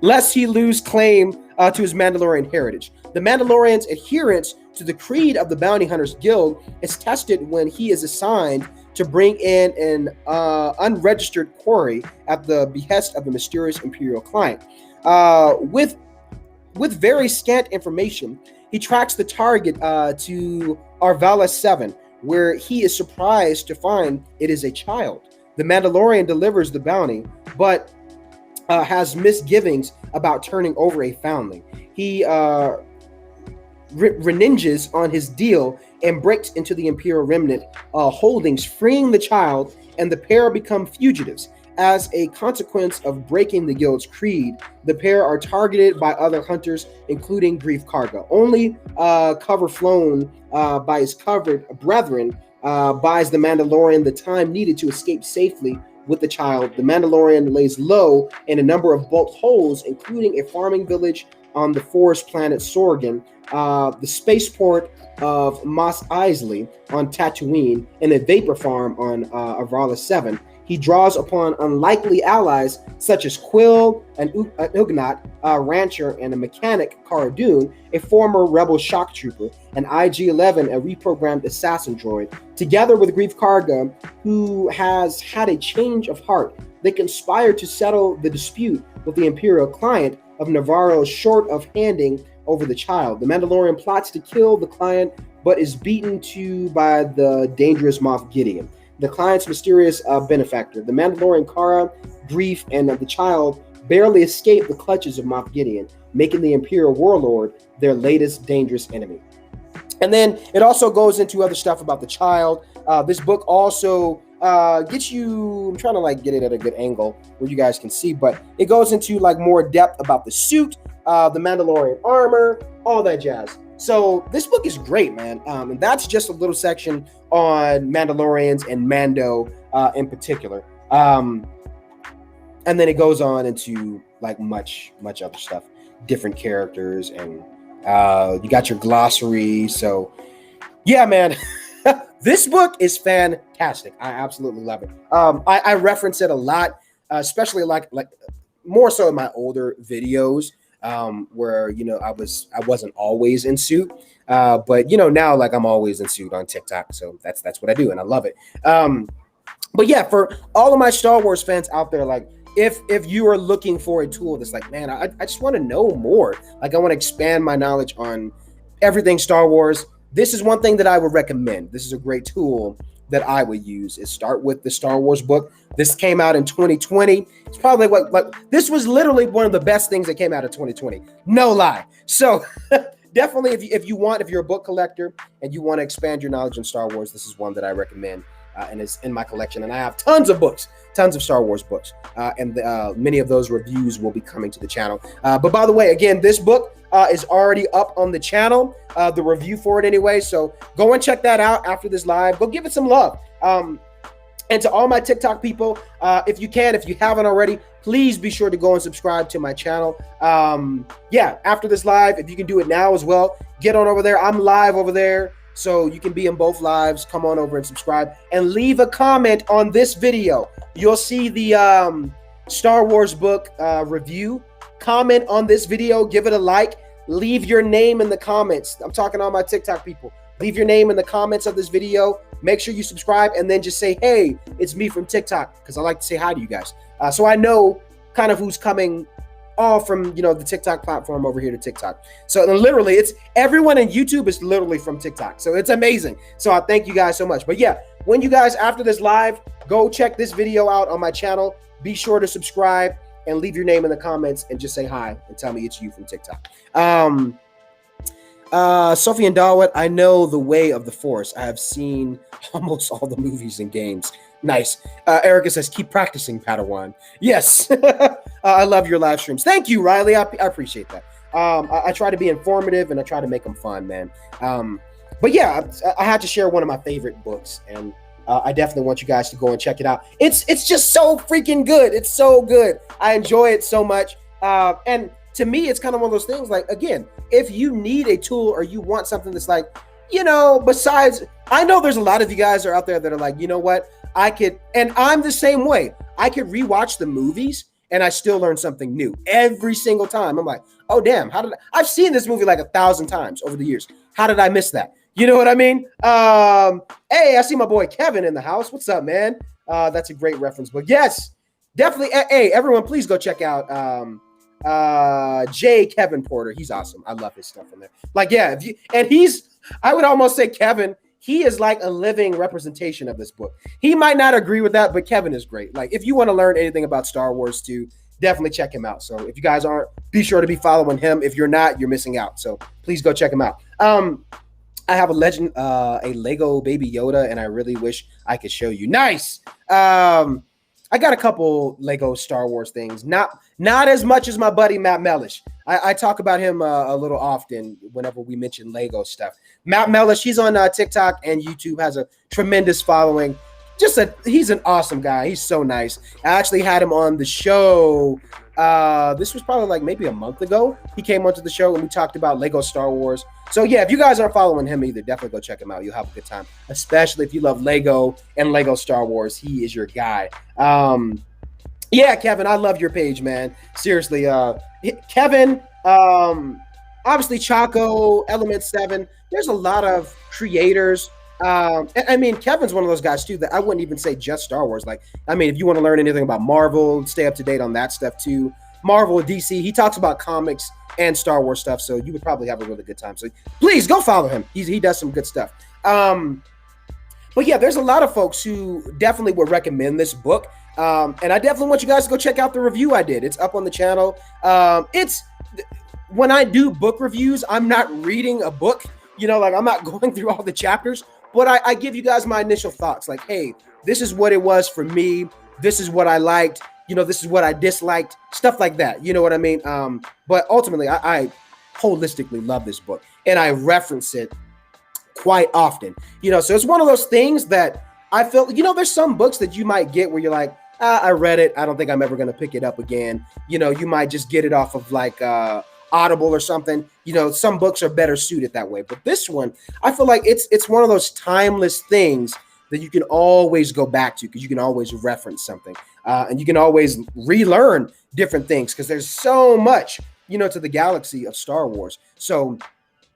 lest he lose claim to his Mandalorian heritage. The Mandalorian's adherence to the creed of the Bounty Hunters Guild is tested when he is assigned to bring in an unregistered quarry at the behest of a mysterious Imperial client. With very scant information, he tracks the target to Arvala 7, where he is surprised to find it is a child. The Mandalorian delivers the bounty, but has misgivings about turning over a foundling. He reneges on his deal and breaks into the Imperial Remnant holdings, freeing the child, and the pair become fugitives. As a consequence of breaking the guild's creed, the pair are targeted by other hunters, including Greef Karga. Only cover flown by his covered brethren buys the Mandalorian the time needed to escape safely with the child. The Mandalorian lays low in a number of bolt holes, including a farming village on the forest planet Sorgan, the spaceport of Mos Eisley on Tatooine, and a vapor farm on Arvala 7. He draws upon unlikely allies such as Quill, an Ugnaught rancher, and a mechanic, Cara Dune, a former rebel shock trooper, and IG-11, a reprogrammed assassin droid. Together with Greef Karga, who has had a change of heart, they conspire to settle the dispute with the Imperial client of Navarro, short of handing over the child. The Mandalorian plots to kill the client, but is beaten to by the dangerous Moff Gideon, the client's mysterious benefactor. The Mandalorian, Cara, Greef, and the child barely escape the clutches of Moff Gideon, making the Imperial warlord their latest dangerous enemy. And then it also goes into other stuff about the child. This book also gets you, I'm trying to like get it at a good angle where you guys can see, but it goes into like more depth about the suit, the Mandalorian armor, all that jazz. So this book is great, man. And that's just a little section on Mandalorians and Mando in particular. And then it goes on into like much other stuff, different characters, and you got your glossary. So yeah, man, this book is fantastic. I absolutely love it. I reference it a lot, especially like more so in my older videos. Where, you know, I wasn't always in suit, but you know, now like I'm always in suit on TikTok, so that's what I do, and I love it. But yeah, for all of my Star Wars fans out there, like if you are looking for a tool that's like, man, I just want to know more, like I want to expand my knowledge on everything Star Wars, this is one thing that I would recommend. This is a great tool that I would use, is start with the Star Wars book. This came out in 2020. It's probably this was literally one of the best things that came out of 2020. No lie. So definitely if you're a book collector and you want to expand your knowledge in Star Wars, this is one that I recommend. And it's in my collection. And I have tons of books, tons of Star Wars books. And many of those reviews will be coming to the channel. But by the way, again, this book is already up on the channel, the review for it anyway. So go and check that out after this live. Go give it some love. And to all my TikTok people, if you haven't already, please be sure to go and subscribe to my channel. Yeah, after this live, if you can do it now as well, get on over there. I'm live over there So you can be in both lives. Come on over and subscribe and leave a comment on this video. You'll see the Star Wars book review. Comment on this video, give it a like, leave your name in the comments. I'm talking to all my TikTok people. Leave your name in the comments of this video. Make sure you subscribe and then just say, hey, it's me from TikTok, because I like to say hi to you guys. So I know kind of who's coming all from, the TikTok platform over here to TikTok. So literally, it's everyone in YouTube is literally from TikTok. So it's amazing. So I thank you guys so much. But yeah, when you guys, after this live, go check this video out on my channel. Be sure to subscribe and leave your name in the comments and just say hi and tell me it's you from TikTok. Sophie and Dawood, I know the way of the Force. I have seen almost all the movies and games. Nice. Erica says, keep practicing, Padawan. Yes. I love your live streams. Thank you, Riley. I appreciate that. I try to be informative and I try to make them fun, man. But yeah, I had to share one of my favorite books, and I definitely want you guys to go and check it out. It's just so freaking good. It's so good. I enjoy it so much. And to me, it's kind of one of those things, like, again, if you need a tool or you want something that's like, besides, I know there's a lot of you guys are out there that are like, you know what, I could, and I'm the same way. I could rewatch the movies and I still learn something new every single time. I'm like, oh, damn, I've seen this movie like 1,000 times over the years. How did I miss that? You know what I mean? Hey, I see my boy Kevin in the house. What's up, man? That's a great reference. But yes, definitely. Hey, everyone, please go check out J. Kevin Porter. He's awesome. I love his stuff in there. Like, yeah, I would almost say Kevin, he is like a living representation of this book. He might not agree with that, but Kevin is great. Like, if you want to learn anything about Star Wars too, definitely check him out. So if you guys aren't, be sure to be following him. If you're not, you're missing out. So please go check him out. I have a Lego Baby Yoda, and I really wish I could show you. Nice. I got a couple Lego Star Wars things. Not as much as my buddy Matt Mellish. I talk about him a little often whenever we mention Lego stuff. Matt Mellish, he's on TikTok and YouTube, has a tremendous following. He's an awesome guy. He's so nice. I actually had him on the show. This was probably like maybe a month ago. He came onto the show and we talked about Lego Star Wars. So yeah, if you guys aren't following him either, definitely go check him out. You'll have a good time, especially if you love Lego and Lego Star Wars. He is your guy. Yeah, Kevin, I love your page, man. Seriously, Kevin, obviously Chaco, Element 7. There's a lot of creators. I mean, Kevin's one of those guys too that I wouldn't even say just Star Wars. Like, I mean, if you want to learn anything about Marvel, stay up to date on that stuff too. Marvel, DC, he talks about comics and Star Wars stuff, so you would probably have a really good time. So please go follow him. He does some good stuff. But yeah, there's a lot of folks who definitely would recommend this book. And I definitely want you guys to go check out the review I did. It's up on the channel. When I do book reviews, I'm not reading a book, like I'm not going through all the chapters, but I give you guys my initial thoughts. Like, hey, this is what it was for me. This is what I liked. This is what I disliked, stuff like that. You know what I mean? But ultimately, I holistically love this book and I reference it quite often, so it's one of those things that I feel, there's some books that you might get where you're like, I read it. I don't think I'm ever going to pick it up again. You might just get it off of like Audible or something. Some books are better suited that way. But this one, I feel like it's one of those timeless things that you can always go back to because you can always reference something and you can always relearn different things because there's so much, to the galaxy of Star Wars. So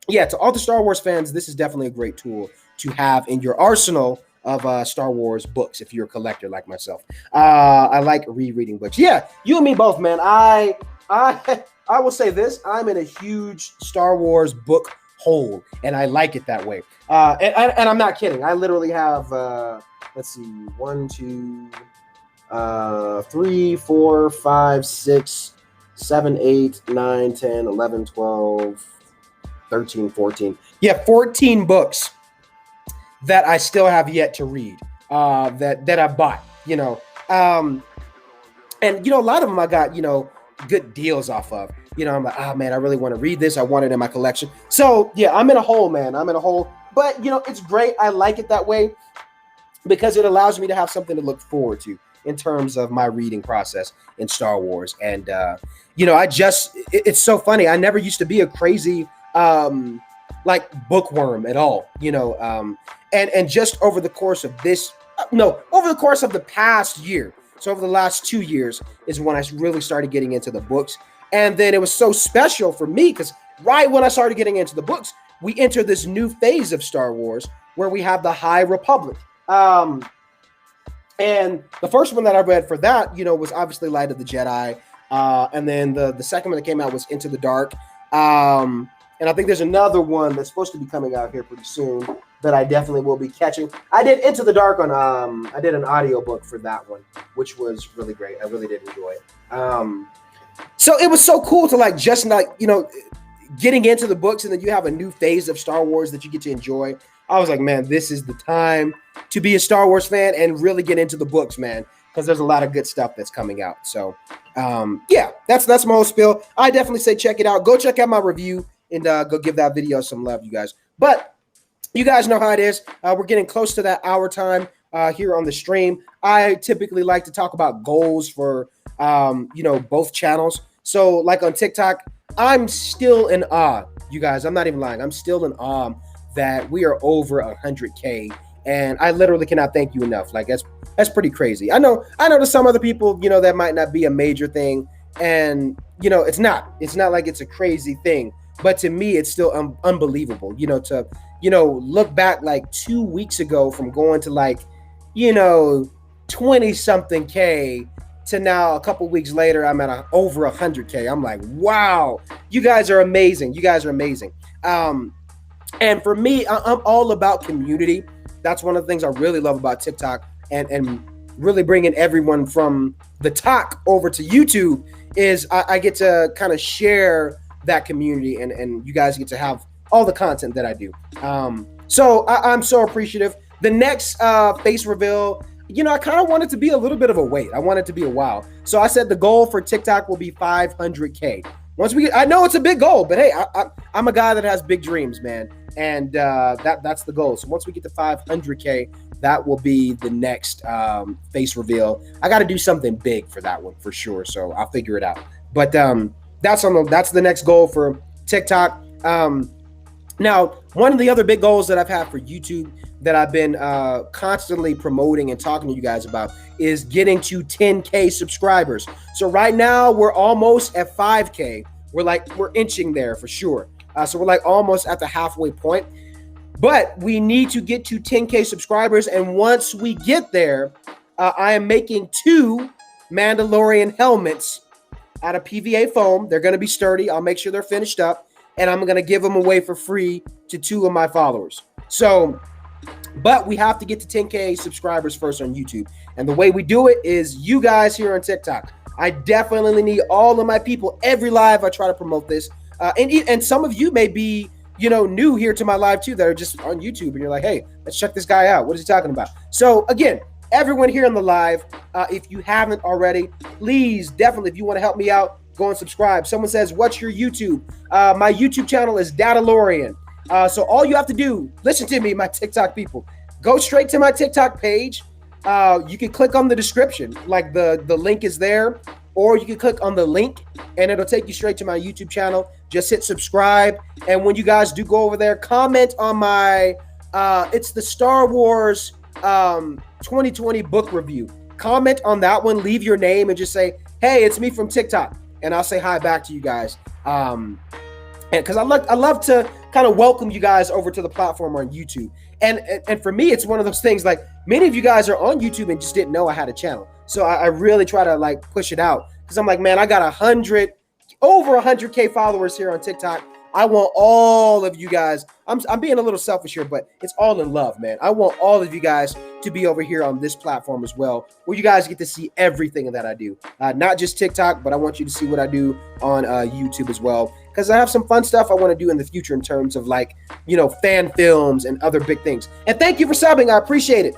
yeah, to all the Star Wars fans, this is definitely a great tool to have in your arsenal of Star Wars books if you're a collector like myself. I like rereading books. Yeah, you and me both, man. I will say this. I'm in a huge Star Wars book hole, and I like it that way. And I'm not kidding. I literally have, let's see, 1, 2, 3, 4, 5, 6, 7, 8, 9, 10, 11, 12, 13, 14. Yeah, 14 books that I still have yet to read, that I bought, and, a lot of them I got, good deals off of, I'm like, oh man, I really want to read this. I want it in my collection. So yeah, I'm in a hole, man. I'm in a hole, but it's great. I like it that way because it allows me to have something to look forward to in terms of my reading process in Star Wars. And, it's so funny. I never used to be a crazy, like bookworm at all, and just over the course of over the course of the past year. So over the last 2 years is when I really started getting into the books. And then it was so special for me because right when I started getting into the books, we enter this new phase of Star Wars where we have the High Republic. And the first one that I read for that, was obviously Light of the Jedi. And then the second one that came out was Into the Dark. And I think there's another one that's supposed to be coming out here pretty soon that I definitely will be catching. I did Into the Dark on, I did an audiobook for that one, which was really great. I really did enjoy it. So it was so cool to getting into the books, and then you have a new phase of Star Wars that you get to enjoy. I was like, man, this is the time to be a Star Wars fan and really get into the books, man, because there's a lot of good stuff that's coming out. So, that's my whole spiel. I definitely say check it out. Go check out my review and go give that video some love, you guys. But you guys know how it is. We're getting close to that hour time here on the stream. I typically like to talk about goals for, both channels. So like on TikTok, I'm still in awe, you guys. I'm not even lying. I'm still in awe that we are over 100K. And I literally cannot thank you enough. Like that's pretty crazy. I know to some other people, that might not be a major thing. And, it's not like it's a crazy thing. But to me, it's still unbelievable, to, look back like 2 weeks ago from going to 20 something K to now a couple weeks later, I'm at over 100K. I'm like, wow, you guys are amazing. You guys are amazing. And for me, I'm all about community. That's one of the things I really love about TikTok and really bringing everyone from the talk over to YouTube is I get to kind of share that community and you guys get to have all the content that I do. So I'm so appreciative. The next face reveal, I kind of want it to be a little bit of a wait. I want it to be a while. So I said the goal for TikTok will be 500K. Once we get, I know it's a big goal, but hey, I'm a guy that has big dreams, man. And that's the goal. So once we get to 500K, that will be the next face reveal. I got to do something big for that one for sure. So I'll figure it out. But that's the next goal for TikTok. Now, one of the other big goals that I've had for YouTube that I've been constantly promoting and talking to you guys about is getting to 10K subscribers. So right now we're almost at 5K. We're inching there for sure. So we're like almost at the halfway point, but we need to get to 10K subscribers. And once we get there, I am making 2 Mandalorian helmets out of PVA foam. They're going to be sturdy. I'll make sure they're finished up, and I'm going to give them away for free to 2 of my followers. So, but we have to get to 10K subscribers first on YouTube. And the way we do it is you guys here on TikTok. I definitely need all of my people. Every live, I try to promote this. And some of you may be, new here to my live too, that are just on YouTube. And you're like, hey, let's check this guy out. What is he talking about? So again, everyone here on the live, if you haven't already, please, definitely, if you want to help me out, go and subscribe. Someone says, what's your YouTube? My YouTube channel is DadaLorian. So all you have to do, listen to me, my TikTok people, go straight to my TikTok page. You can click on the description, like the link is there, or you can click on the link and it'll take you straight to my YouTube channel. Just hit subscribe. And when you guys do go over there, comment on my, it's the Star Wars 2020 book review. Comment on that one, leave your name and just say, hey, it's me from TikTok. And I'll say hi back to you guys. And because I love to kind of welcome you guys over to the platform on YouTube. And for me, it's one of those things, like many of you guys are on YouTube and just didn't know I had a channel. So I really try to push it out because I'm like, man, I got over 100K followers here on TikTok. I want all of you guys. I'm being a little selfish here, but it's all in love, man. I want all of you guys to be over here on this platform as well, where you guys get to see everything that I do. Not just TikTok, but I want you to see what I do on YouTube as well, because I have some fun stuff I want to do in the future in terms of fan films and other big things. And thank you for subbing. I appreciate it.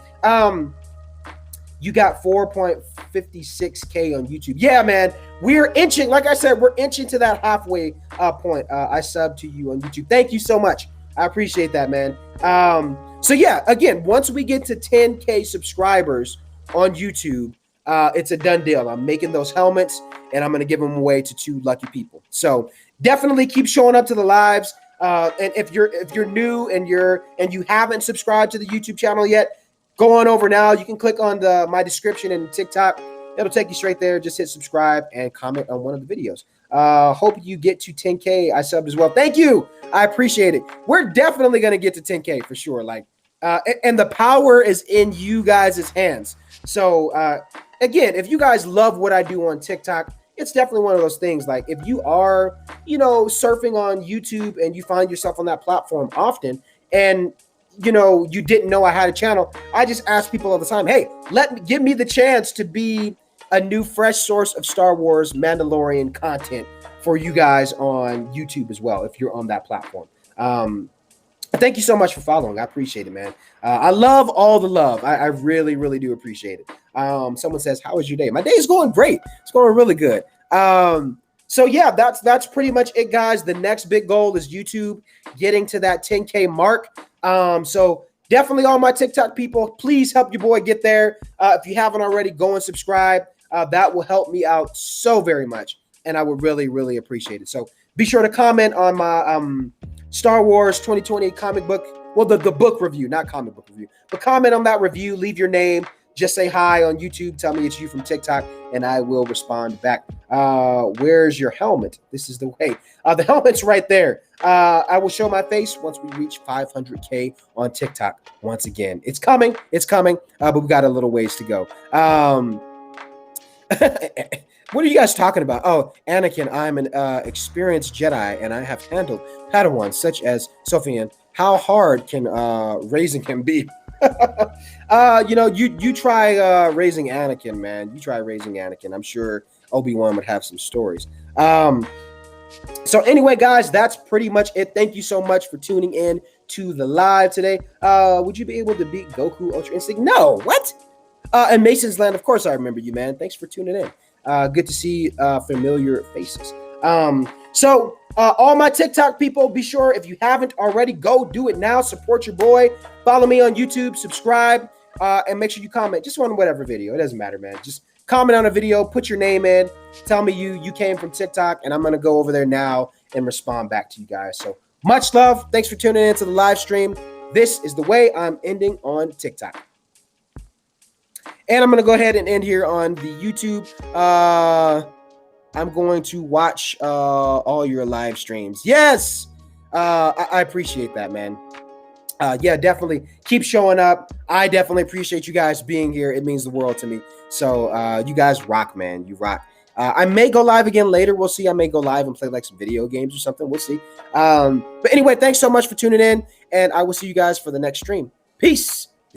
You got 4.56K on YouTube. Yeah, man, we're inching. Like I said, we're inching to that halfway point. I subbed to you on YouTube. Thank you so much. I appreciate that, man. So yeah, again, once we get to 10K subscribers on YouTube, it's a done deal. I'm making those helmets and I'm going to give them away to 2 lucky people. So definitely keep showing up to the lives. And if you're new and you haven't subscribed to the YouTube channel yet, go on over now. You can click on my description in TikTok. It'll take you straight there. Just hit subscribe and comment on one of the videos. Hope you get to 10K. I subbed as well. Thank you. I appreciate it. We're definitely going to get to 10K for sure. Like, and the power is in you guys' hands. So, again, if you guys love what I do on TikTok, it's definitely one of those things. Like, if you are, surfing on YouTube and you find yourself on that platform often, and you didn't know I had a channel, I just ask people all the time, hey, give me the chance to be a new fresh source of Star Wars Mandalorian content for you guys on YouTube as well, if you're on that platform. Thank you so much for following. I appreciate it, man. I love all the love. I really, really do appreciate it. Someone says, how was your day? My day is going great. It's going really good. So yeah, that's pretty much it, guys. The next big goal is YouTube getting to that 10K mark. So definitely all my TikTok people, please help your boy get there. If you haven't already, go and subscribe. That will help me out so very much, and I would really, really appreciate it. So be sure to comment on my Star Wars 2020 comic book. Well, the book review, not comic book review, but comment on that review. Leave your name. Just say hi on YouTube. Tell me it's you from TikTok, and I will respond back. Where's your helmet? This is the way. The helmet's right there. I will show my face once we reach 500K on TikTok. Once again, it's coming. It's coming. But we've got a little ways to go. What are you guys talking about? Oh, Anakin, I'm an experienced Jedi, and I have handled Padawans such as Sophian. How hard can raising him be? You try raising Anakin, man. You try raising Anakin. I'm sure Obi-Wan would have some stories. So anyway, guys, that's pretty much it. Thank you so much for tuning in to the live today. Would you be able to beat Goku Ultra Instinct? No, what? And Mason's Land, of course I remember you, man. Thanks for tuning in. Good to see familiar faces. So all my TikTok people, be sure, if you haven't already, go do it now. Support your boy. Follow me on YouTube, subscribe, and make sure you comment just on whatever video. It doesn't matter, man. Just comment on a video, put your name in, tell me you came from TikTok, and I'm going to go over there now and respond back to you guys. So much love. Thanks for tuning in to the live stream. This is the way I'm ending on TikTok. And I'm going to go ahead and end here on the YouTube. I'm going to watch all your live streams. Yes! I appreciate that, man. Yeah, definitely keep showing up. I definitely appreciate you guys being here. It means the world to me. So you guys rock, man. You rock. I may go live again later. We'll see. I may go live and play like some video games or something. We'll see. But anyway, thanks so much for tuning in, and I will see you guys for the next stream. Peace.